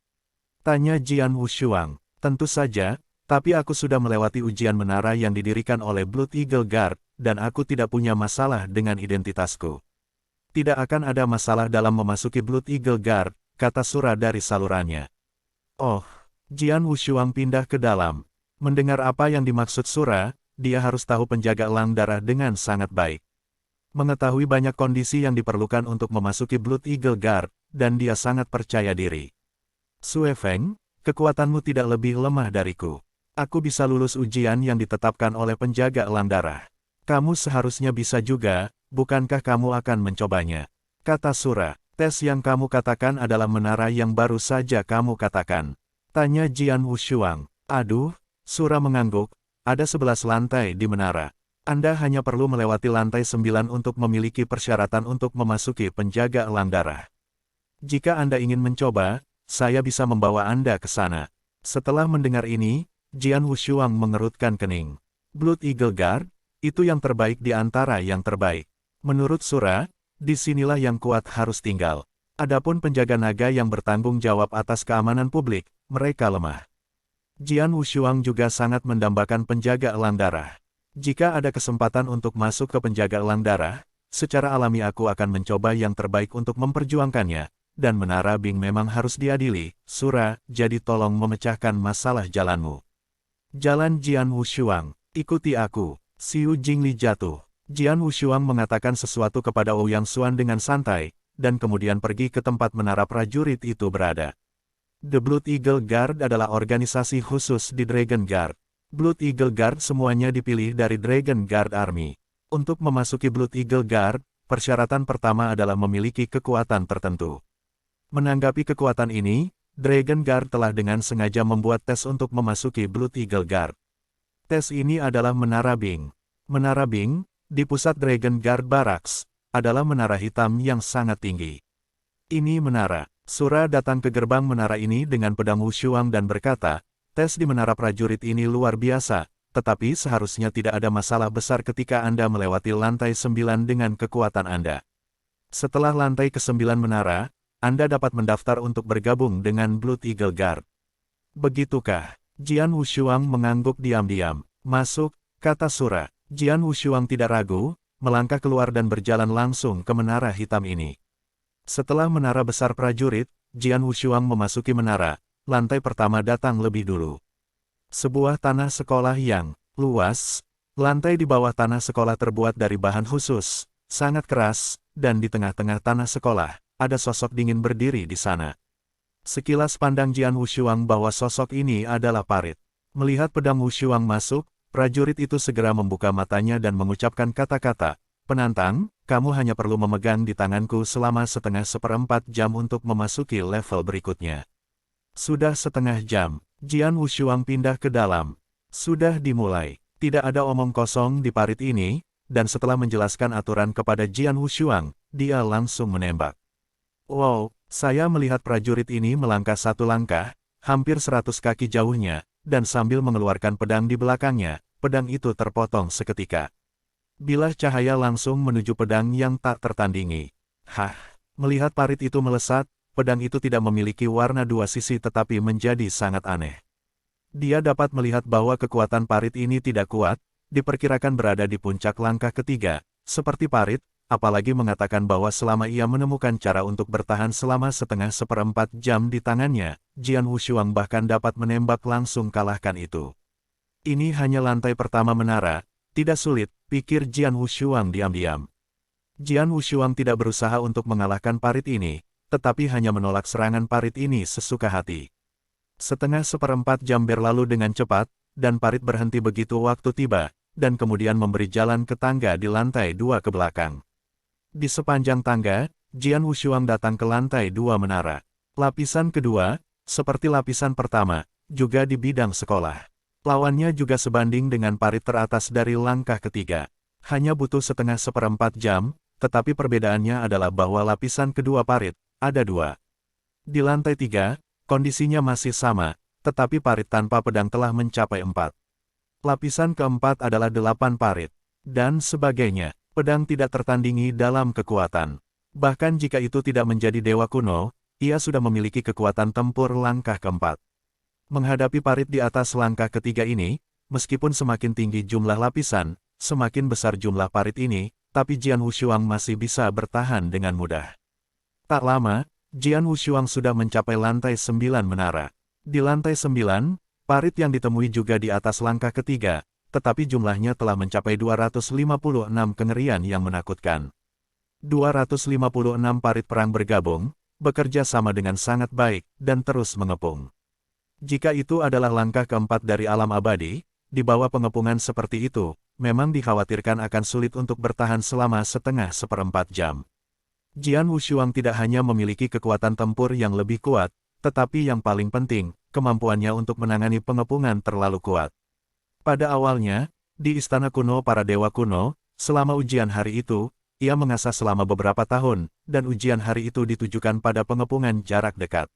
Tanya Jian Wushuang. Tentu saja, tapi aku sudah melewati ujian menara yang didirikan oleh Blood Eagle Guard, dan aku tidak punya masalah dengan identitasku. Tidak akan ada masalah dalam memasuki Blood Eagle Guard, kata Sura dari salurannya. Oh, Jian Wushuang pindah ke dalam. Mendengar apa yang dimaksud Sura, dia harus tahu penjaga elang darah dengan sangat baik. Mengetahui banyak kondisi yang diperlukan untuk memasuki Blood Eagle Guard, dan dia sangat percaya diri. Sue Feng, kekuatanmu tidak lebih lemah dariku. Aku bisa lulus ujian yang ditetapkan oleh penjaga elang darah. Kamu seharusnya bisa juga, bukankah kamu akan mencobanya? Kata Sura, tes yang kamu katakan adalah menara yang baru saja kamu katakan. Tanya Jian Wushuang. Aduh, Sura mengangguk, ada 11 lantai di menara. Anda hanya perlu melewati lantai 9 untuk memiliki persyaratan untuk memasuki penjaga elang darah. Jika Anda ingin mencoba, saya bisa membawa Anda ke sana. Setelah mendengar ini, Jian Wushuang mengerutkan kening. Blood Eagle Guard, itu yang terbaik di antara yang terbaik. Menurut Sura, disinilah yang kuat harus tinggal. Adapun penjaga naga yang bertanggung jawab atas keamanan publik, mereka lemah. Jian Wushuang juga sangat mendambakan penjaga elang darah. Jika ada kesempatan untuk masuk ke penjaga elang darah, secara alami aku akan mencoba yang terbaik untuk memperjuangkannya, dan menara Bing memang harus diadili. Sura, jadi tolong memecahkan masalah jalanmu. Jalan Jian Wushuang, ikuti aku. Xiu Jingli jatuh. Jian Wushuang mengatakan sesuatu kepada Ouyang Xuan dengan santai, dan kemudian pergi ke tempat menara prajurit itu berada. The Blood Eagle Guard adalah organisasi khusus di Dragon Guard. Blood Eagle Guard semuanya dipilih dari Dragon Guard Army. Untuk memasuki Blood Eagle Guard, persyaratan pertama adalah memiliki kekuatan tertentu. Menanggapi kekuatan ini, Dragon Guard telah dengan sengaja membuat tes untuk memasuki Blood Eagle Guard. Tes ini adalah Menara Bing. Menara Bing, di pusat Dragon Guard Barracks, adalah menara hitam yang sangat tinggi. Ini menara. Sura datang ke gerbang menara ini dengan pedang Wushuang dan berkata, tes di menara prajurit ini luar biasa, tetapi seharusnya tidak ada masalah besar ketika Anda melewati lantai 9 dengan kekuatan Anda. Setelah lantai ke-9 menara, Anda dapat mendaftar untuk bergabung dengan Blood Eagle Guard. Begitukah? Jian Wushuang mengangguk diam-diam. Masuk, kata Sura. Jian Wushuang tidak ragu, melangkah keluar dan berjalan langsung ke menara hitam ini. Setelah menara besar prajurit, Jian Wushuang memasuki menara. Lantai pertama datang lebih dulu. Sebuah tanah sekolah yang luas. Lantai di bawah tanah sekolah terbuat dari bahan khusus, sangat keras, dan di tengah-tengah tanah sekolah, ada sosok dingin berdiri di sana. Sekilas pandang Jian Wushuang bahwa sosok ini adalah Parit. Melihat pedang Wushuang masuk, prajurit itu segera membuka matanya dan mengucapkan kata-kata, penantang, kamu hanya perlu memegang di tanganku selama seperempat jam untuk memasuki level berikutnya. Sudah setengah jam, Jian Wushuang pindah ke dalam. Sudah dimulai. Tidak ada omong kosong di Parit ini, dan setelah menjelaskan aturan kepada Jian Wushuang, dia langsung menembak. Wow, saya melihat prajurit ini melangkah satu langkah, hampir 100 kaki jauhnya, dan sambil mengeluarkan pedang di belakangnya, pedang itu terpotong seketika. Bilah cahaya langsung menuju pedang yang tak tertandingi. Hah, melihat Parit itu melesat, pedang itu tidak memiliki warna dua sisi tetapi menjadi sangat aneh. Dia dapat melihat bahwa kekuatan Parit ini tidak kuat, diperkirakan berada di puncak langkah ketiga, seperti Parit, apalagi mengatakan bahwa selama ia menemukan cara untuk bertahan selama seperempat jam di tangannya, Jian Wushuang bahkan dapat menembak langsung kalahkan itu. Ini hanya lantai pertama menara, tidak sulit, pikir Jian Wushuang diam-diam. Jian Wushuang tidak berusaha untuk mengalahkan Parit ini, tetapi hanya menolak serangan Parit ini sesuka hati. Seperempat jam berlalu dengan cepat, dan Parit berhenti begitu waktu tiba, dan kemudian memberi jalan ke tangga di lantai 2 ke belakang. Di sepanjang tangga, Jian Wushuang datang ke lantai 2 menara. Lapisan kedua, seperti lapisan pertama, juga di bidang sekolah. Lawannya juga sebanding dengan Parit teratas dari langkah ketiga. Hanya butuh seperempat jam, tetapi perbedaannya adalah bahwa lapisan kedua Parit, ada 2. Di lantai 3, kondisinya masih sama, tetapi Parit tanpa pedang telah mencapai 4. Lapisan keempat adalah 8 Parit. Dan sebagainya, pedang tidak tertandingi dalam kekuatan. Bahkan jika itu tidak menjadi dewa kuno, ia sudah memiliki kekuatan tempur langkah keempat. Menghadapi Parit di atas langkah ketiga ini, meskipun semakin tinggi jumlah lapisan, semakin besar jumlah Parit ini, tapi Jian Wushuang masih bisa bertahan dengan mudah. Tak lama, Jian Wushuang sudah mencapai lantai 9 menara. Di lantai 9, parit yang ditemui juga di atas langkah ketiga, tetapi jumlahnya telah mencapai 256 kengerian yang menakutkan. 256 parit perang bergabung, bekerja sama dengan sangat baik, dan terus mengepung. Jika itu adalah langkah keempat dari alam abadi, di bawah pengepungan seperti itu, memang dikhawatirkan akan sulit untuk bertahan selama seperempat jam. Jian Wushuang tidak hanya memiliki kekuatan tempur yang lebih kuat, tetapi yang paling penting, kemampuannya untuk menangani pengepungan terlalu kuat. Pada awalnya, di istana kuno para dewa kuno, selama ujian hari itu, ia mengasah selama beberapa tahun, dan ujian hari itu ditujukan pada pengepungan jarak dekat.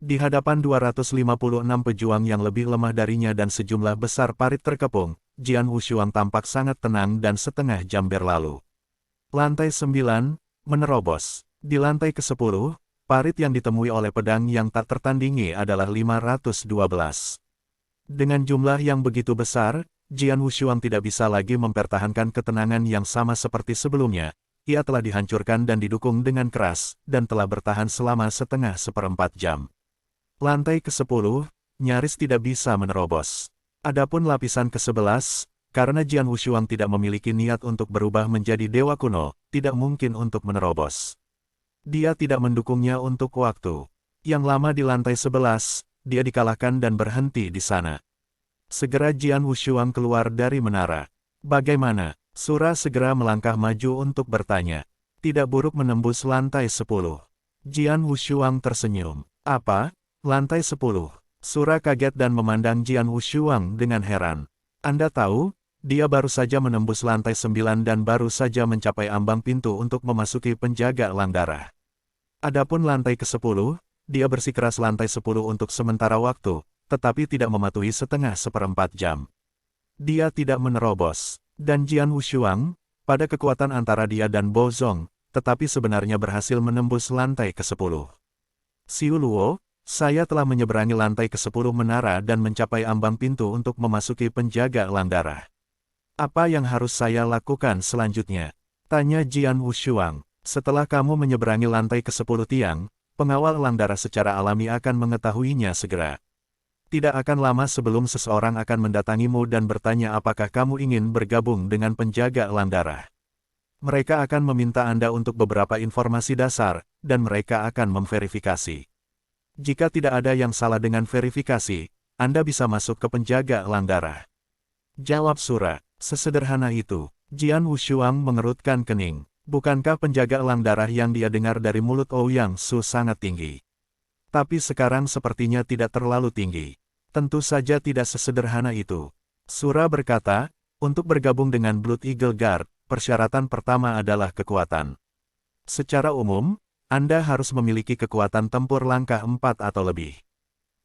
Di hadapan 256 pejuang yang lebih lemah darinya dan sejumlah besar parit terkepung, Jian Wushuang tampak sangat tenang dan setengah jam berlalu. Lantai 9, menerobos. Di lantai ke-10, parit yang ditemui oleh pedang yang tak tertandingi adalah 512. Dengan jumlah yang begitu besar, Jian Wushuang tidak bisa lagi mempertahankan ketenangan yang sama seperti sebelumnya. Ia telah dihancurkan dan didukung dengan keras, dan telah bertahan selama seperempat jam. Lantai ke-10, nyaris tidak bisa menerobos. Adapun lapisan ke-11, karena Jian Wushuang tidak memiliki niat untuk berubah menjadi dewa kuno, tidak mungkin untuk menerobos. Dia tidak mendukungnya untuk waktu yang lama di lantai 11, dia dikalahkan dan berhenti di sana. Segera Jian Wushuang keluar dari menara. Bagaimana? Sura segera melangkah maju untuk bertanya. Tidak buruk menembus lantai 10. Jian Wushuang tersenyum. Apa? Lantai 10. Sura kaget dan memandang Jian Wushuang dengan heran. Anda tahu? Dia baru saja menembus lantai 9 dan baru saja mencapai ambang pintu untuk memasuki penjaga elang darah. Adapun lantai ke-10, dia bersikeras lantai 10 untuk sementara waktu, tetapi tidak mematuhi seperempat jam. Dia tidak menerobos. Dan Jian Wushuang, pada kekuatan antara dia dan Bo Zong, tetapi sebenarnya berhasil menembus lantai ke-10. Xiu Luo, saya telah menyeberangi lantai ke-10 menara dan mencapai ambang pintu untuk memasuki penjaga elang darah. Apa yang harus saya lakukan selanjutnya? Tanya Jian Wushuang. Setelah kamu menyeberangi lantai ke-10 tiang, pengawal elang darah secara alami akan mengetahuinya segera. Tidak akan lama sebelum seseorang akan mendatangimu dan bertanya apakah kamu ingin bergabung dengan penjaga elang darah. Mereka akan meminta Anda untuk beberapa informasi dasar, dan mereka akan memverifikasi. Jika tidak ada yang salah dengan verifikasi, Anda bisa masuk ke penjaga elang darah. Jawab Sura. Sesederhana itu. Jian Wushuang mengerutkan kening. Bukankah penjaga elang darah yang dia dengar dari mulut Ouyang Su sangat tinggi? Tapi sekarang sepertinya tidak terlalu tinggi. Tentu saja tidak sesederhana itu. Sura berkata, untuk bergabung dengan Blood Eagle Guard, persyaratan pertama adalah kekuatan. Secara umum, Anda harus memiliki kekuatan tempur langkah 4 atau lebih.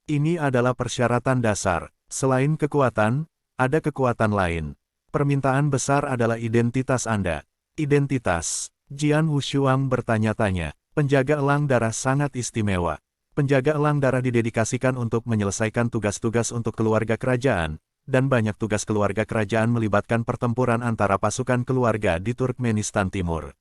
Ini adalah persyaratan dasar. Selain kekuatan, ada kekuatan lain. Permintaan besar adalah identitas Anda. Identitas. Jian Wushuang bertanya-tanya. Penjaga elang darah sangat istimewa. Penjaga elang darah didedikasikan untuk menyelesaikan tugas-tugas untuk keluarga kerajaan, dan banyak tugas keluarga kerajaan melibatkan pertempuran antara pasukan keluarga di Turkmenistan Timur.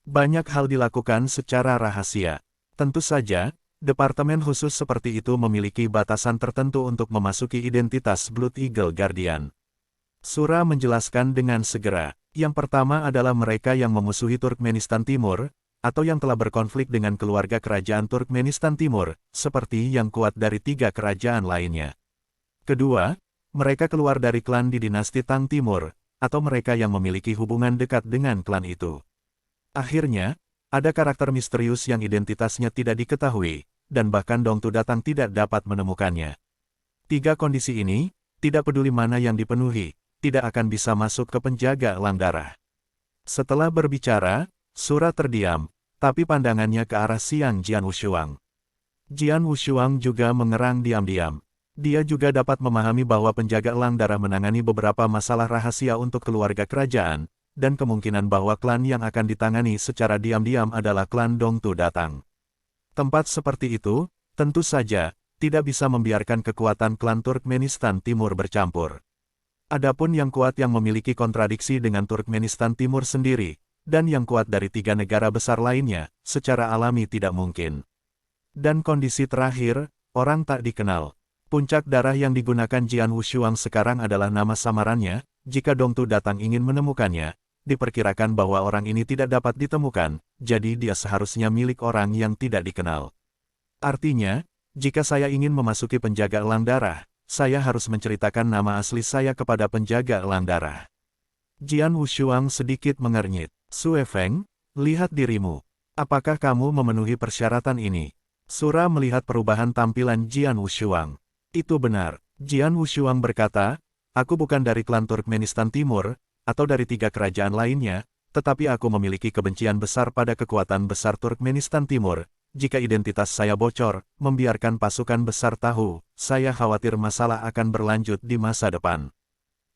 Banyak hal dilakukan secara rahasia. Tentu saja, departemen khusus seperti itu memiliki batasan tertentu untuk memasuki identitas Blood Eagle Guardian. Sura menjelaskan dengan segera. Yang pertama adalah mereka yang memusuhi Turkmenistan Timur, atau yang telah berkonflik dengan keluarga kerajaan Turkmenistan Timur, seperti yang kuat dari 3 kerajaan lainnya. Kedua, mereka keluar dari klan di dinasti Tang Timur, atau mereka yang memiliki hubungan dekat dengan klan itu. Akhirnya, ada karakter misterius yang identitasnya tidak diketahui, dan bahkan Dongtu datang tidak dapat menemukannya. 3 kondisi ini, tidak peduli mana yang dipenuhi, tidak akan bisa masuk ke penjaga elang darah. Setelah berbicara, Sura terdiam, tapi pandangannya ke arah Xiang Jian Wushuang. Jian Wushuang juga mengerang diam-diam. Dia juga dapat memahami bahwa penjaga elang darah menangani beberapa masalah rahasia untuk keluarga kerajaan, dan kemungkinan bahwa klan yang akan ditangani secara diam-diam adalah klan Dongtu datang. Tempat seperti itu, tentu saja, tidak bisa membiarkan kekuatan klan Turkmenistan Timur bercampur. Adapun yang kuat yang memiliki kontradiksi dengan Turkmenistan Timur sendiri, dan yang kuat dari 3 negara besar lainnya, secara alami tidak mungkin. Dan kondisi terakhir, orang tak dikenal. Puncak darah yang digunakan Jian Wushuang sekarang adalah nama samarannya. Jika Dong Tu datang ingin menemukannya, diperkirakan bahwa orang ini tidak dapat ditemukan, jadi dia seharusnya milik orang yang tidak dikenal. Artinya, jika saya ingin memasuki penjaga elang darah, saya harus menceritakan nama asli saya kepada penjaga elang darah. Jian Wushuang sedikit mengernyit. Sue Feng, lihat dirimu. Apakah kamu memenuhi persyaratan ini? Sura melihat perubahan tampilan Jian Wushuang. Itu benar. Jian Wushuang berkata, aku bukan dari klan Turkmenistan Timur, atau dari 3 kerajaan lainnya, tetapi aku memiliki kebencian besar pada kekuatan besar Turkmenistan Timur. Jika identitas saya bocor, membiarkan pasukan besar tahu, saya khawatir masalah akan berlanjut di masa depan.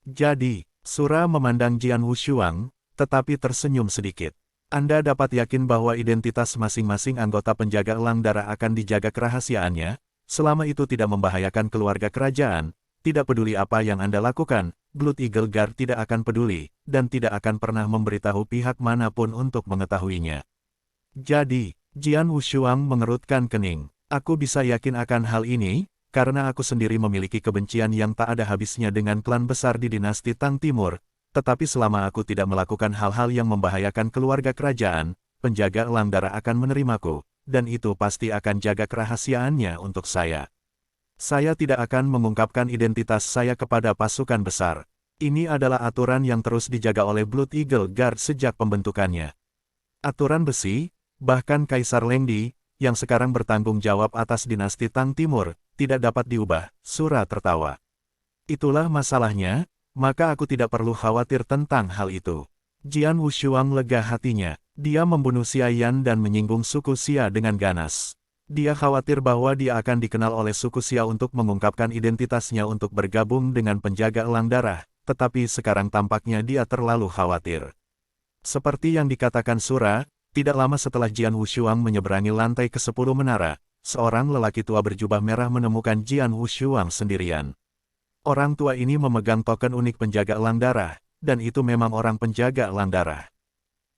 Jadi, Sura memandang Jian Wushuang, tetapi tersenyum sedikit. Anda dapat yakin bahwa identitas masing-masing anggota penjaga elang darah akan dijaga kerahasiaannya, selama itu tidak membahayakan keluarga kerajaan, tidak peduli apa yang Anda lakukan, Blood Eagle Guard tidak akan peduli, dan tidak akan pernah memberitahu pihak manapun untuk mengetahuinya. Jadi, Jian Wushuang mengerutkan kening. Aku bisa yakin akan hal ini, karena aku sendiri memiliki kebencian yang tak ada habisnya dengan klan besar di dinasti Tang Timur, tetapi selama aku tidak melakukan hal-hal yang membahayakan keluarga kerajaan, penjaga elang darah akan menerimaku, dan itu pasti akan jaga kerahasiaannya untuk saya. Saya tidak akan mengungkapkan identitas saya kepada pasukan besar. Ini adalah aturan yang terus dijaga oleh Blood Eagle Guard sejak pembentukannya. Aturan besi, bahkan Kaisar Lengdi, yang sekarang bertanggung jawab atas dinasti Tang Timur, tidak dapat diubah. Sura tertawa. Itulah masalahnya, maka aku tidak perlu khawatir tentang hal itu. Jian Wushuang lega hatinya. Dia membunuh Xia Yan dan menyinggung suku Xia dengan ganas. Dia khawatir bahwa dia akan dikenal oleh suku Xia untuk mengungkapkan identitasnya untuk bergabung dengan penjaga elang darah, tetapi sekarang tampaknya dia terlalu khawatir. Seperti yang dikatakan Sura, tidak lama setelah Jian Wushuang menyeberangi lantai ke-10 menara, seorang lelaki tua berjubah merah menemukan Jian Wushuang sendirian. Orang tua ini memegang token unik penjaga elang darah, dan itu memang orang penjaga elang darah.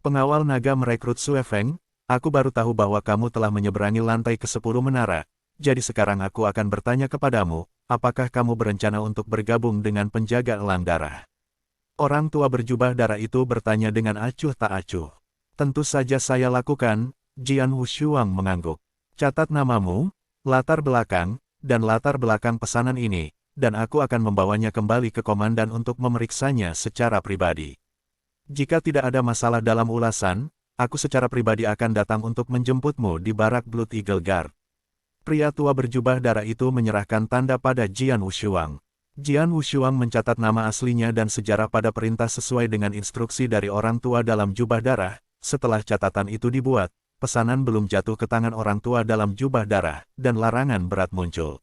Pengawal naga merekrut Sue Feng, aku baru tahu bahwa kamu telah menyeberangi lantai ke-10 menara, jadi sekarang aku akan bertanya kepadamu, apakah kamu berencana untuk bergabung dengan penjaga elang darah? Orang tua berjubah darah itu bertanya dengan acuh tak acuh. Tentu saja saya lakukan, Jian Wushuang mengangguk. Catat namamu, latar belakang, dan latar belakang pesanan ini, dan aku akan membawanya kembali ke komandan untuk memeriksanya secara pribadi. Jika tidak ada masalah dalam ulasan, aku secara pribadi akan datang untuk menjemputmu di barak Blood Eagle Guard. Pria tua berjubah darah itu menyerahkan tanda pada Jian Wushuang. Jian Wushuang mencatat nama aslinya dan sejarah pada perintah sesuai dengan instruksi dari orang tua dalam jubah darah. Setelah catatan itu dibuat, pesanan belum jatuh ke tangan orang tua dalam jubah darah, dan larangan berat muncul.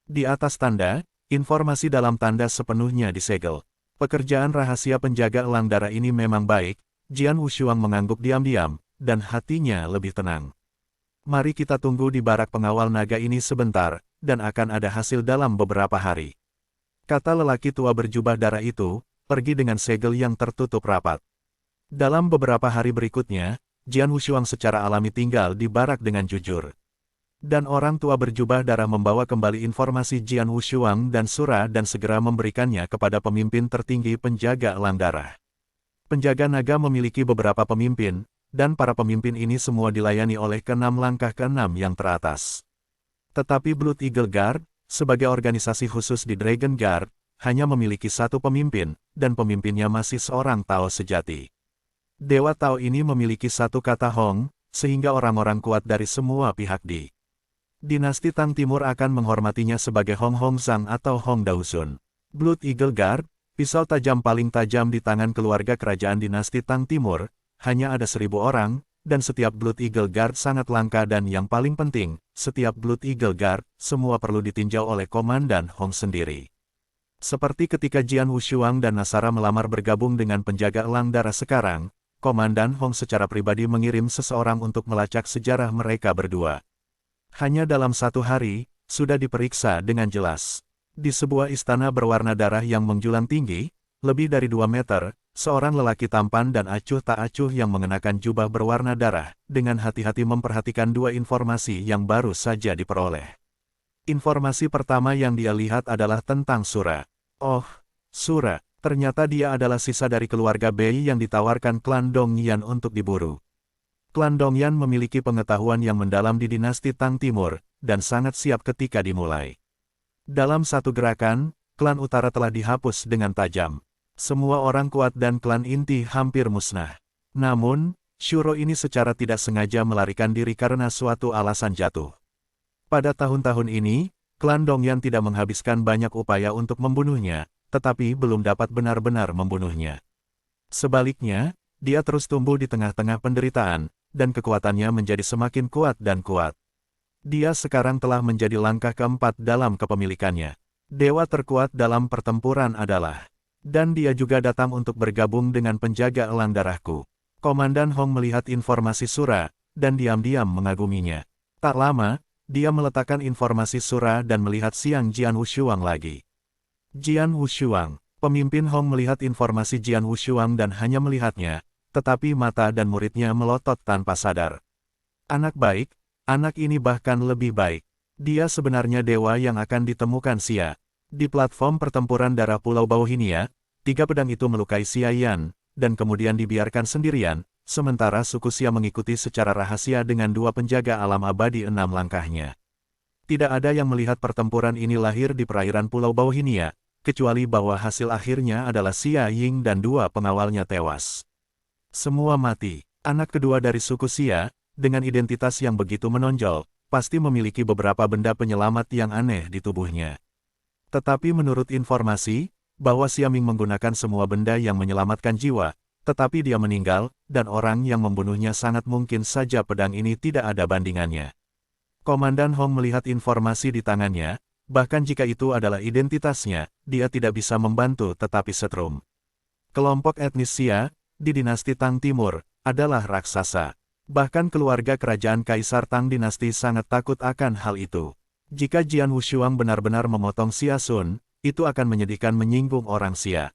Di atas tanda, informasi dalam tanda sepenuhnya disegel. Pekerjaan rahasia penjaga elang darah ini memang baik, Jian Wushuang mengangguk diam-diam, dan hatinya lebih tenang. Mari kita tunggu di barak pengawal naga ini sebentar, dan akan ada hasil dalam beberapa hari. Kata lelaki tua berjubah darah itu, pergi dengan segel yang tertutup rapat. Dalam beberapa hari berikutnya, Jian Wushuang secara alami tinggal di barak dengan jujur. Dan orang tua berjubah darah membawa kembali informasi Jian Wushuang dan Sura dan segera memberikannya kepada pemimpin tertinggi penjaga elang darah. Penjaga naga memiliki beberapa pemimpin, dan para pemimpin ini semua dilayani oleh ke-6 langkah ke-6 yang teratas. Tetapi Blood Eagle Guard, sebagai organisasi khusus di Dragon Guard, hanya memiliki satu pemimpin, dan pemimpinnya masih seorang Tao sejati. Dewa Tao ini memiliki satu kata Hong, sehingga orang-orang kuat dari semua pihak di dinasti Tang Timur akan menghormatinya sebagai Hong Hong Zhang atau Hong Daosun. Blood Eagle Guard, pisau tajam paling tajam di tangan keluarga kerajaan dinasti Tang Timur, hanya ada 1000 orang, dan setiap Blood Eagle Guard sangat langka dan yang paling penting, setiap Blood Eagle Guard, semua perlu ditinjau oleh Komandan Hong sendiri. Seperti ketika Jian Wushuang dan Nasara melamar bergabung dengan penjaga elang darah sekarang, Komandan Hong secara pribadi mengirim seseorang untuk melacak sejarah mereka berdua. Hanya dalam 1 hari, sudah diperiksa dengan jelas. Di sebuah istana berwarna darah yang menjulang tinggi, lebih dari 2 meter, seorang lelaki tampan dan acuh tak acuh yang mengenakan jubah berwarna darah, dengan hati-hati memperhatikan 2 informasi yang baru saja diperoleh. Informasi pertama yang dia lihat adalah tentang Sura. Oh, Sura, ternyata dia adalah sisa dari keluarga Bei yang ditawarkan klan Dongyan untuk diburu. Klan Dongyan memiliki pengetahuan yang mendalam di dinasti Tang Timur, dan sangat siap ketika dimulai. Dalam satu gerakan, klan utara telah dihapus dengan tajam. Semua orang kuat dan klan inti hampir musnah. Namun, Shuro ini secara tidak sengaja melarikan diri karena suatu alasan jatuh. Pada tahun-tahun ini, klan Dongyan tidak menghabiskan banyak upaya untuk membunuhnya, tetapi belum dapat benar-benar membunuhnya. Sebaliknya, dia terus tumbuh di tengah-tengah penderitaan, dan kekuatannya menjadi semakin kuat dan kuat. Dia sekarang telah menjadi langkah keempat dalam kepemilikannya. Dewa terkuat dalam pertempuran adalah. Dan dia juga datang untuk bergabung dengan penjaga elang darahku. Komandan Hong melihat informasi Sura, dan diam-diam mengaguminya. Tak lama, dia meletakkan informasi Sura dan melihat Xiang Jian Wushuang lagi. Jian Wushuang, pemimpin Hong melihat informasi Jian Wushuang dan hanya melihatnya, tetapi mata dan muridnya melotot tanpa sadar. Anak baik, anak ini bahkan lebih baik. Dia sebenarnya dewa yang akan ditemukan Xia. Di platform pertempuran darah Pulau Bauhinia, 3 pedang itu melukai Xia Yan, dan kemudian dibiarkan sendirian, sementara suku Xia mengikuti secara rahasia dengan 2 penjaga alam abadi 6 langkahnya. Tidak ada yang melihat pertempuran ini lahir di perairan Pulau Bauhinia, kecuali bahwa hasil akhirnya adalah Xia Ying dan 2 pengawalnya tewas. Semua mati. Anak kedua dari suku Xia, dengan identitas yang begitu menonjol, pasti memiliki beberapa benda penyelamat yang aneh di tubuhnya. Tetapi menurut informasi, bahwa Xiaming menggunakan semua benda yang menyelamatkan jiwa, tetapi dia meninggal, dan orang yang membunuhnya sangat mungkin saja pedang ini tidak ada bandingannya. Komandan Hong melihat informasi di tangannya, bahkan jika itu adalah identitasnya, dia tidak bisa membantu tetapi setrum. Kelompok etnis Xia, di dinasti Tang Timur, adalah raksasa. Bahkan keluarga kerajaan Kaisar Tang dinasti sangat takut akan hal itu. Jika Jian Wushuang benar-benar memotong Xia Sun, itu akan menyedihkan menyinggung orang Xia.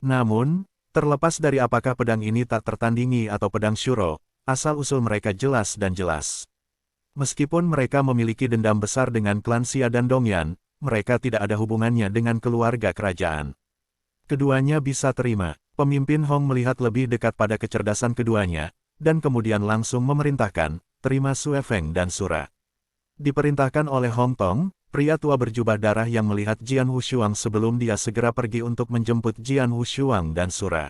Namun, terlepas dari apakah pedang ini tak tertandingi atau pedang Shuro, asal-usul mereka jelas dan jelas. Meskipun mereka memiliki dendam besar dengan klan Xia dan Dongyan, mereka tidak ada hubungannya dengan keluarga kerajaan. Keduanya bisa terima. Pemimpin Hong melihat lebih dekat pada kecerdasan keduanya, dan kemudian langsung memerintahkan, terima Sue Feng dan Sura. Diperintahkan oleh Hong Tong, pria tua berjubah darah yang melihat Jian Wushuang sebelum dia segera pergi untuk menjemput Jian Wushuang dan Sura.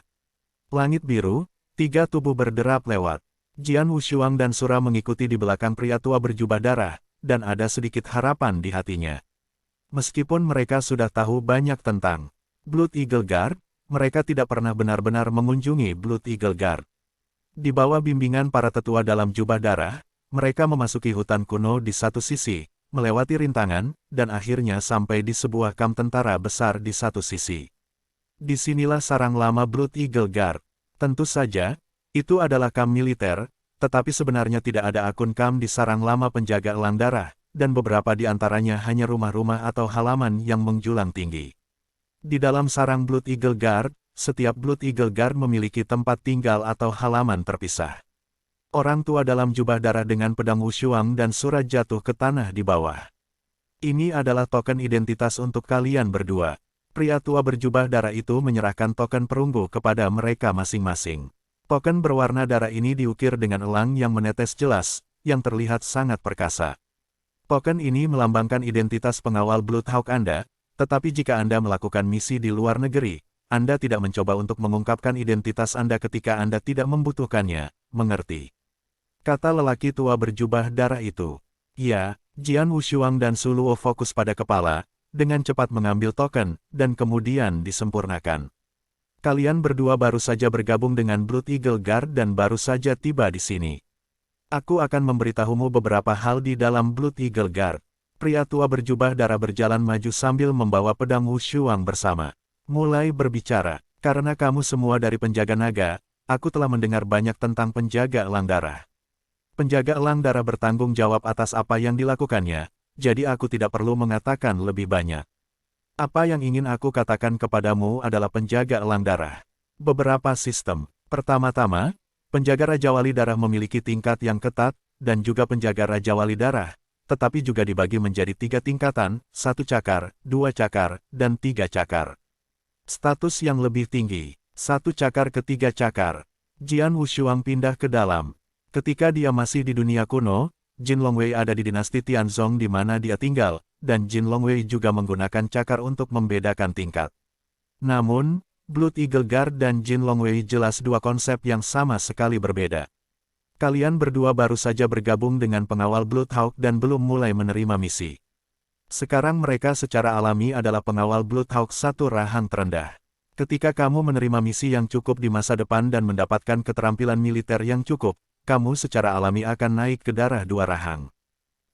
Langit biru, 3 tubuh berderap lewat. Jian Wushuang dan Sura mengikuti di belakang pria tua berjubah darah, dan ada sedikit harapan di hatinya. Meskipun mereka sudah tahu banyak tentang Blood Eagle Guard, mereka tidak pernah benar-benar mengunjungi Blood Eagle Guard. Di bawah bimbingan para tetua dalam jubah darah, mereka memasuki hutan kuno di satu sisi, melewati rintangan, dan akhirnya sampai di sebuah kamp tentara besar di satu sisi. Disinilah sarang lama Blood Eagle Guard. Tentu saja, itu adalah kamp militer, tetapi sebenarnya tidak ada akun kamp di sarang lama penjaga elang darah, dan beberapa di antaranya hanya rumah-rumah atau halaman yang menjulang tinggi. Di dalam sarang Blood Eagle Guard, setiap Blood Eagle Guard memiliki tempat tinggal atau halaman terpisah. Orang tua dalam jubah darah dengan pedang Wushuang dan Sura jatuh ke tanah di bawah. Ini adalah token identitas untuk kalian berdua. Pria tua berjubah darah itu menyerahkan token perunggu kepada mereka masing-masing. Token berwarna darah ini diukir dengan elang yang menetes jelas, yang terlihat sangat perkasa. Token ini melambangkan identitas pengawal Bloodhawk Anda, tetapi jika Anda melakukan misi di luar negeri, Anda tidak mencoba untuk mengungkapkan identitas Anda ketika Anda tidak membutuhkannya, mengerti? Kata lelaki tua berjubah darah itu. Ya, Jian Wushuang dan Su Luo fokus pada kepala, dengan cepat mengambil token, dan kemudian disempurnakan. Kalian berdua baru saja bergabung dengan Blood Eagle Guard dan baru saja tiba di sini. Aku akan memberitahumu beberapa hal di dalam Blood Eagle Guard. Pria tua berjubah darah berjalan maju sambil membawa pedang Wushuang bersama. Mulai berbicara, karena kamu semua dari penjaga naga, aku telah mendengar banyak tentang penjaga elang darah. Penjaga elang darah bertanggung jawab atas apa yang dilakukannya, jadi aku tidak perlu mengatakan lebih banyak. Apa yang ingin aku katakan kepadamu adalah penjaga elang darah. Beberapa sistem. Pertama-tama, penjaga Raja Wali Darah memiliki tingkat yang ketat, dan juga penjaga Raja Wali Darah, tetapi juga dibagi menjadi 3 tingkatan, 1 cakar, 2 cakar, dan 3 cakar. Status yang lebih tinggi, 1 cakar ke 3 cakar. Jian Wushuang pindah ke dalam. Ketika dia masih di dunia kuno, Jin Longwei ada di dinasti Tianzong di mana dia tinggal, dan Jin Longwei juga menggunakan cakar untuk membedakan tingkat. Namun, Blood Eagle Guard dan Jin Longwei jelas dua konsep yang sama sekali berbeda. Kalian berdua baru saja bergabung dengan pengawal Bloodhawk dan belum mulai menerima misi. Sekarang mereka secara alami adalah pengawal Bloodhawk satu rahang terendah. Ketika kamu menerima misi yang cukup di masa depan dan mendapatkan keterampilan militer yang cukup, kamu secara alami akan naik ke darah 2 rahang.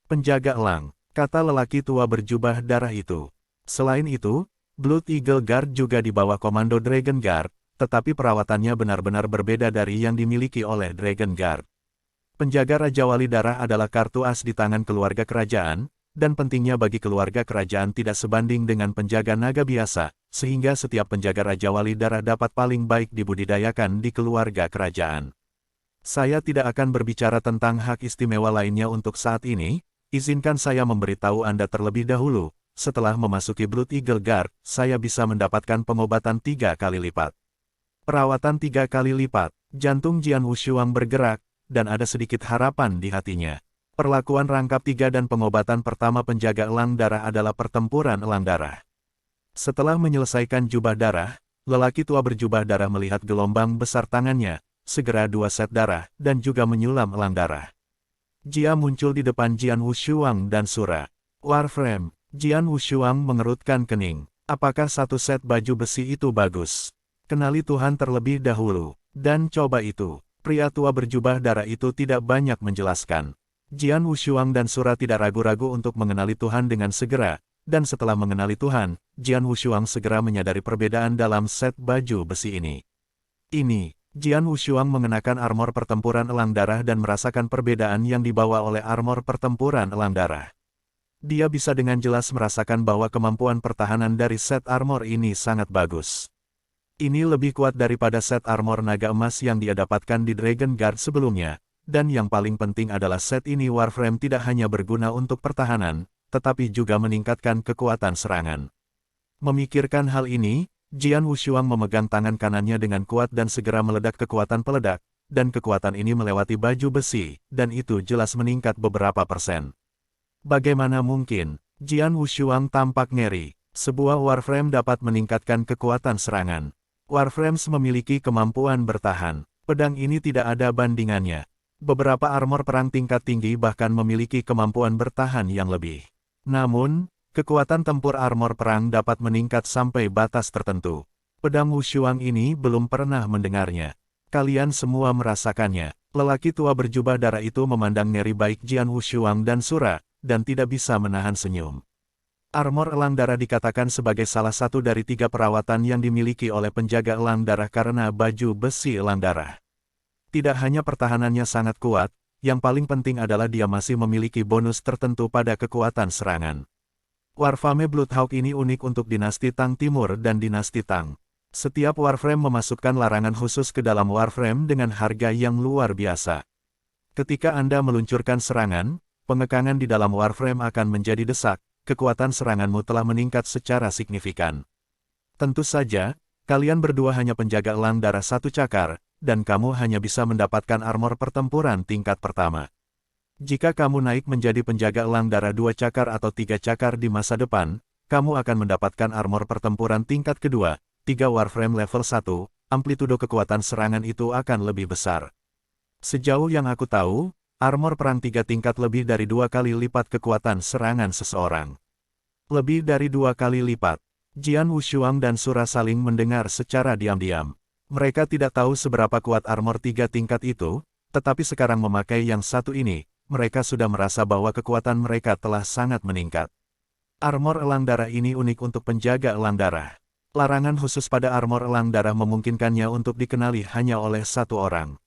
Penjaga elang, kata lelaki tua berjubah darah itu. Selain itu, Blood Eagle Guard juga di bawah komando Dragon Guard, tetapi perawatannya benar-benar berbeda dari yang dimiliki oleh Dragon Guard. Penjaga Raja Wali Darah adalah kartu as di tangan keluarga kerajaan, dan pentingnya bagi keluarga kerajaan tidak sebanding dengan penjaga naga biasa, sehingga setiap penjaga Raja Wali Darah dapat paling baik dibudidayakan di keluarga kerajaan. Saya tidak akan berbicara tentang hak istimewa lainnya untuk saat ini, izinkan saya memberitahu Anda terlebih dahulu, setelah memasuki Blood Eagle Guard, saya bisa mendapatkan pengobatan 3 kali lipat. Perawatan 3 kali lipat, jantung Jian Wushuang bergerak, dan ada sedikit harapan di hatinya. Perlakuan rangkap 3 dan pengobatan pertama penjaga elang darah adalah pertempuran elang darah. Setelah menyelesaikan jubah darah, lelaki tua berjubah darah melihat gelombang besar tangannya, segera 2 set darah, dan juga menyulam elang darah. Jia muncul di depan Jian Wushuang dan Sura. Warframe, Jian Wushuang mengerutkan kening. Apakah 1 set baju besi itu bagus? Kenali Tuhan terlebih dahulu, dan coba itu. Pria tua berjubah darah itu tidak banyak menjelaskan. Jian Wushuang dan Sura tidak ragu-ragu untuk mengenali Tuhan dengan segera, dan setelah mengenali Tuhan, Jian Wushuang segera menyadari perbedaan dalam set baju besi ini. Jian Wushuang mengenakan armor pertempuran elang darah dan merasakan perbedaan yang dibawa oleh armor pertempuran elang darah. Dia bisa dengan jelas merasakan bahwa kemampuan pertahanan dari set armor ini sangat bagus. Ini lebih kuat daripada set armor naga emas yang dia dapatkan di Dragon Guard sebelumnya, dan yang paling penting adalah set ini Warframe tidak hanya berguna untuk pertahanan, tetapi juga meningkatkan kekuatan serangan. Memikirkan hal ini, Jian Wushuang memegang tangan kanannya dengan kuat dan segera meledak kekuatan peledak, dan kekuatan ini melewati baju besi, dan itu jelas meningkat beberapa persen. Bagaimana mungkin? Jian Wushuang tampak ngeri. Sebuah Warframe dapat meningkatkan kekuatan serangan. Warframes memiliki kemampuan bertahan. Pedang ini tidak ada bandingannya. Beberapa armor perang tingkat tinggi bahkan memiliki kemampuan bertahan yang lebih. Namun, kekuatan tempur armor perang dapat meningkat sampai batas tertentu. Pedang Wushuang ini belum pernah mendengarnya. Kalian semua merasakannya. Lelaki tua berjubah darah itu memandang ngeri baik Jian Wushuang dan Sura, dan tidak bisa menahan senyum. Armor elang darah dikatakan sebagai salah satu dari 3 perawatan yang dimiliki oleh penjaga elang darah karena baju besi elang darah. Tidak hanya pertahanannya sangat kuat, yang paling penting adalah dia masih memiliki bonus tertentu pada kekuatan serangan. Warframe Bloodhawk ini unik untuk dinasti Tang Timur dan dinasti Tang. Setiap Warframe memasukkan larangan khusus ke dalam Warframe dengan harga yang luar biasa. Ketika Anda meluncurkan serangan, pengekangan di dalam Warframe akan menjadi desak. Kekuatan seranganmu telah meningkat secara signifikan. Tentu saja, kalian berdua hanya penjaga elang darah 1 cakar, dan kamu hanya bisa mendapatkan armor pertempuran tingkat pertama. Jika kamu naik menjadi penjaga elang darah 2 cakar atau 3 cakar di masa depan, kamu akan mendapatkan armor pertempuran tingkat kedua, 3 Warframe level 1, amplitudo kekuatan serangan itu akan lebih besar. Sejauh yang aku tahu, armor perang 3 tingkat lebih dari 2 kali lipat kekuatan serangan seseorang. Lebih dari 2 kali lipat. Jian Wushuang dan Sura saling mendengar secara diam-diam. Mereka tidak tahu seberapa kuat armor 3 tingkat itu, tetapi sekarang memakai yang satu ini, mereka sudah merasa bahwa kekuatan mereka telah sangat meningkat. Armor elang darah ini unik untuk penjaga elang darah. Larangan khusus pada armor elang darah memungkinkannya untuk dikenali hanya oleh 1 orang.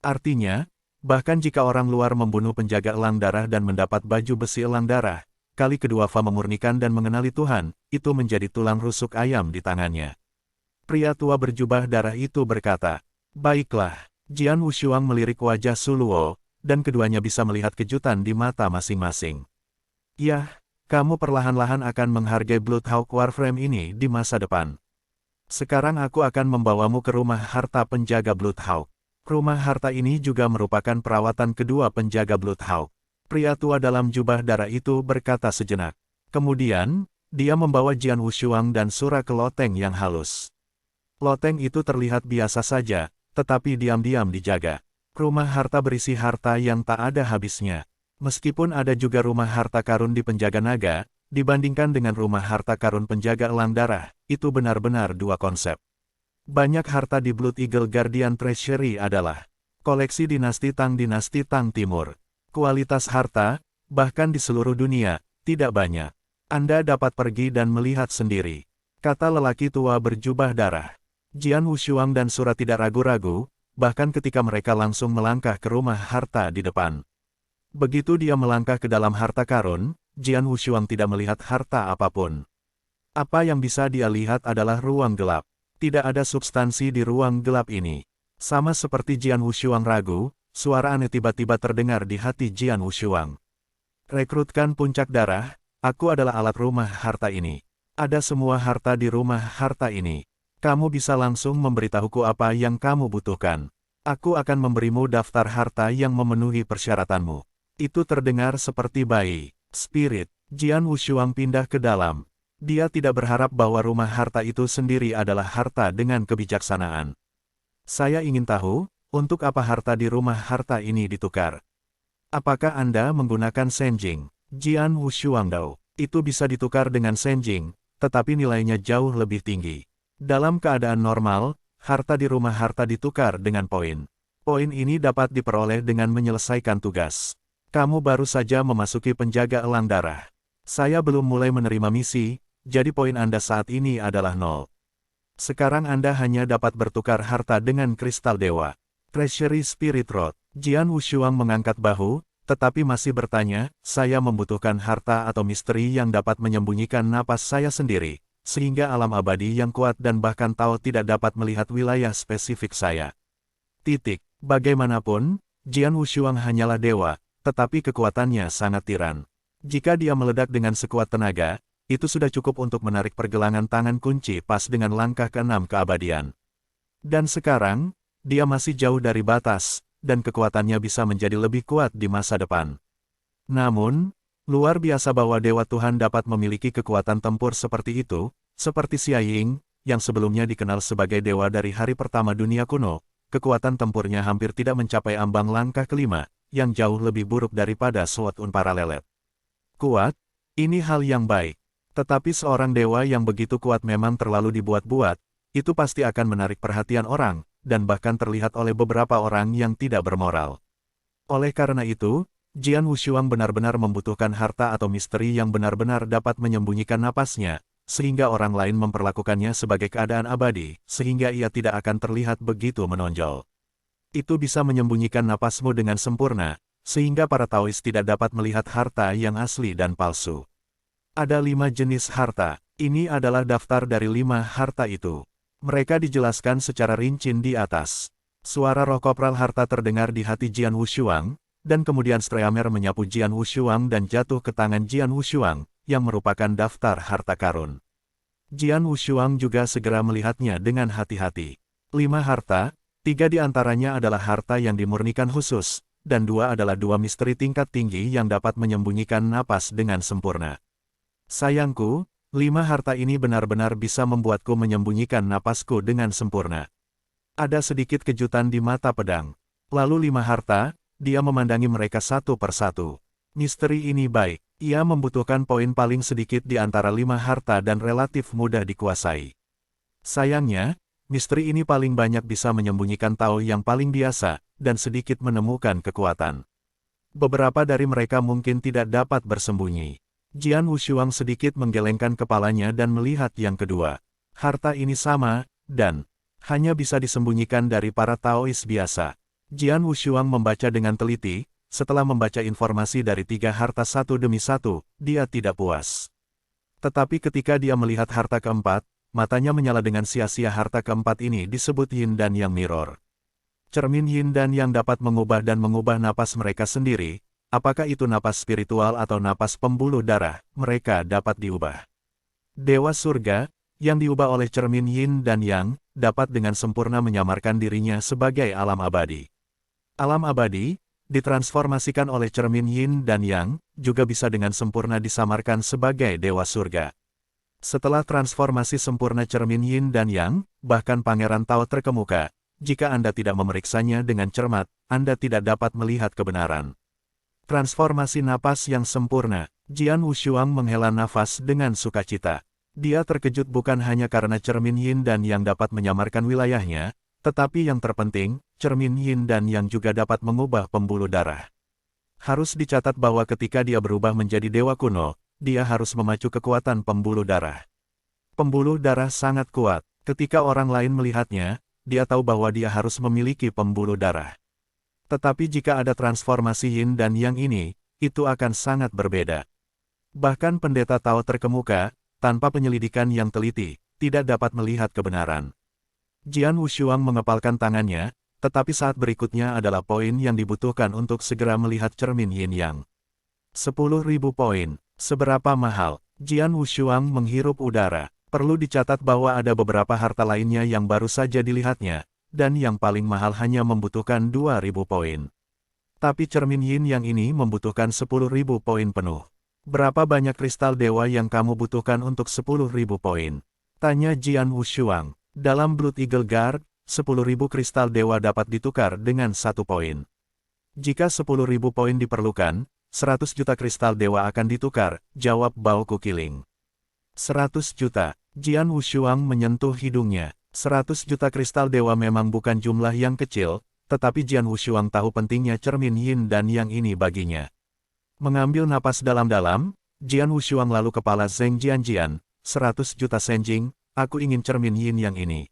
Artinya, bahkan jika orang luar membunuh penjaga elang darah dan mendapat baju besi elang darah, kali kedua Fa memurnikan dan mengenali Tuhan, itu menjadi tulang rusuk ayam di tangannya. Pria tua berjubah darah itu berkata, "Baiklah." Jian Wushuang melirik wajah Suluo, dan keduanya bisa melihat kejutan di mata masing-masing. Yah, kamu perlahan-lahan akan menghargai Bloodhawk Warframe ini di masa depan. Sekarang aku akan membawamu ke rumah harta penjaga Bloodhawk. Rumah harta ini juga merupakan perawatan kedua penjaga Bloodhawk. Pria tua dalam jubah darah itu berkata sejenak. Kemudian, dia membawa Jian Wushuang dan Sura ke loteng yang halus. Loteng itu terlihat biasa saja, tetapi diam-diam dijaga. Rumah harta berisi harta yang tak ada habisnya. Meskipun ada juga rumah harta karun di penjaga naga, dibandingkan dengan rumah harta karun penjaga elang darah, itu benar-benar dua konsep. Banyak harta di Blood Eagle Guardian Treasury adalah koleksi dinasti Tang Timur. Kualitas harta, bahkan di seluruh dunia, tidak banyak. Anda dapat pergi dan melihat sendiri, kata lelaki tua berjubah darah. Jian Wushuang dan Sura tidak ragu-ragu, bahkan ketika mereka langsung melangkah ke rumah harta di depan. Begitu dia melangkah ke dalam harta karun, Jian Wushuang tidak melihat harta apapun. Apa yang bisa dia lihat adalah ruang gelap. Tidak ada substansi di ruang gelap ini. Sama seperti Jian Wushuang ragu, suara aneh tiba-tiba terdengar di hati Jian Wushuang. Rekrutkan puncak darah, aku adalah alat rumah harta ini. Ada semua harta di rumah harta ini. Kamu bisa langsung memberitahuku apa yang kamu butuhkan. Aku akan memberimu daftar harta yang memenuhi persyaratanmu. Itu terdengar seperti bayi. Spirit, Jian Wushuang pindah ke dalam. Dia tidak berharap bahwa rumah harta itu sendiri adalah harta dengan kebijaksanaan. Saya ingin tahu, untuk apa harta di rumah harta ini ditukar? Apakah Anda menggunakan senjing? Jian Wushuang Dao. Itu bisa ditukar dengan senjing, tetapi nilainya jauh lebih tinggi. Dalam keadaan normal, harta di rumah harta ditukar dengan poin. Poin ini dapat diperoleh dengan menyelesaikan tugas. Kamu baru saja memasuki penjaga elang darah. Saya belum mulai menerima misi, jadi poin Anda saat ini adalah 0. Sekarang Anda hanya dapat bertukar harta dengan kristal dewa. Treasury Spirit Rod. Jian Wushuang mengangkat bahu, tetapi masih bertanya, saya membutuhkan harta atau misteri yang dapat menyembunyikan napas saya sendiri, sehingga alam abadi yang kuat dan bahkan Tao tidak dapat melihat wilayah spesifik saya. Bagaimanapun, Jian Wushuang hanyalah dewa, tetapi kekuatannya sangat tiran. Jika dia meledak dengan sekuat tenaga, itu sudah cukup untuk menarik pergelangan tangan kunci pas dengan langkah ke-6 keabadian. Dan sekarang, dia masih jauh dari batas, dan kekuatannya bisa menjadi lebih kuat di masa depan. Namun, luar biasa bahwa Dewa Tuhan dapat memiliki kekuatan tempur seperti itu, seperti Xia Ying, yang sebelumnya dikenal sebagai dewa dari hari pertama dunia kuno, kekuatan tempurnya hampir tidak mencapai ambang langkah ke-5, yang jauh lebih buruk daripada Sword Unparalleled. Kuat? Ini hal yang baik. Tetapi seorang dewa yang begitu kuat memang terlalu dibuat-buat, itu pasti akan menarik perhatian orang, dan bahkan terlihat oleh beberapa orang yang tidak bermoral. Oleh karena itu, Jian Wushuang benar-benar membutuhkan harta atau misteri yang benar-benar dapat menyembunyikan napasnya, sehingga orang lain memperlakukannya sebagai keadaan abadi, sehingga ia tidak akan terlihat begitu menonjol. Itu bisa menyembunyikan napasmu dengan sempurna, sehingga para Taois tidak dapat melihat harta yang asli dan palsu. Ada 5 jenis harta. Ini adalah daftar dari 5 harta itu. Mereka dijelaskan secara rinci di atas. Suara roh kopral harta terdengar di hati Jian Wushuang, dan kemudian Streamer menyapu Jian Wushuang dan jatuh ke tangan Jian Wushuang, yang merupakan daftar harta karun. Jian Wushuang juga segera melihatnya dengan hati-hati. 5 harta, 3 di antaranya adalah harta yang dimurnikan khusus, dan 2 adalah 2 misteri tingkat tinggi yang dapat menyembunyikan napas dengan sempurna. Sayangku, 5 harta ini benar-benar bisa membuatku menyembunyikan napasku dengan sempurna. Ada sedikit kejutan di mata pedang. Lalu 5 harta, dia memandangi mereka satu persatu. Misteri ini baik, ia membutuhkan poin paling sedikit di antara 5 harta dan relatif mudah dikuasai. Sayangnya, misteri ini paling banyak bisa menyembunyikan Tao yang paling biasa, dan sedikit menemukan kekuatan. Beberapa dari mereka mungkin tidak dapat bersembunyi. Jian Wushuang sedikit menggelengkan kepalanya dan melihat yang kedua. Harta ini sama, dan hanya bisa disembunyikan dari para Taois biasa. Jian Wushuang membaca dengan teliti, setelah membaca informasi dari 3 harta satu demi satu, dia tidak puas. Tetapi ketika dia melihat harta keempat, matanya menyala dengan sia-sia. Harta keempat ini disebut Yin dan Yang Mirror. Cermin Yin dan Yang dapat mengubah dan mengubah napas mereka sendiri, apakah itu napas spiritual atau napas pembuluh darah, mereka dapat diubah. Dewa surga, yang diubah oleh cermin yin dan yang, dapat dengan sempurna menyamarkan dirinya sebagai alam abadi. Alam abadi, ditransformasikan oleh cermin yin dan yang, juga bisa dengan sempurna disamarkan sebagai dewa surga. Setelah transformasi sempurna cermin yin dan yang, bahkan Pangeran Tao terkemuka, jika Anda tidak memeriksanya dengan cermat, Anda tidak dapat melihat kebenaran. Transformasi napas yang sempurna, Jian Wushuang menghela nafas dengan sukacita. Dia terkejut bukan hanya karena cermin yin dan yang dapat menyamarkan wilayahnya, tetapi yang terpenting, cermin yin dan yang juga dapat mengubah pembuluh darah. Harus dicatat bahwa ketika dia berubah menjadi dewa kuno, dia harus memacu kekuatan pembuluh darah. Pembuluh darah sangat kuat. Ketika orang lain melihatnya, dia tahu bahwa dia harus memiliki pembuluh darah. Tetapi jika ada transformasi yin dan yang ini, itu akan sangat berbeda. Bahkan pendeta Tao terkemuka, tanpa penyelidikan yang teliti, tidak dapat melihat kebenaran. Jian Wushuang mengepalkan tangannya, tetapi saat berikutnya adalah poin yang dibutuhkan untuk segera melihat cermin yin yang. 10.000 poin. Seberapa mahal? Jian Wushuang menghirup udara. Perlu dicatat bahwa ada beberapa harta lainnya yang baru saja dilihatnya, dan yang paling mahal hanya membutuhkan 2.000 poin. Tapi cermin yin yang ini membutuhkan 10.000 poin penuh. Berapa banyak kristal dewa yang kamu butuhkan untuk 10.000 poin? Tanya Jian Wushuang. Dalam Blood Eagle Guard, 10.000 kristal dewa dapat ditukar dengan 1 poin. Jika 10.000 poin diperlukan, 100 juta kristal dewa akan ditukar, jawab Bao Kukiling. 100 juta. Jian Wushuang menyentuh hidungnya. 100 juta kristal dewa memang bukan jumlah yang kecil, tetapi Jian Wushuang tahu pentingnya cermin yin dan yang ini baginya. Mengambil napas dalam-dalam, Jian Wushuang lalu kepala Zheng Jianjian, 100 juta senjing, aku ingin cermin yin yang ini.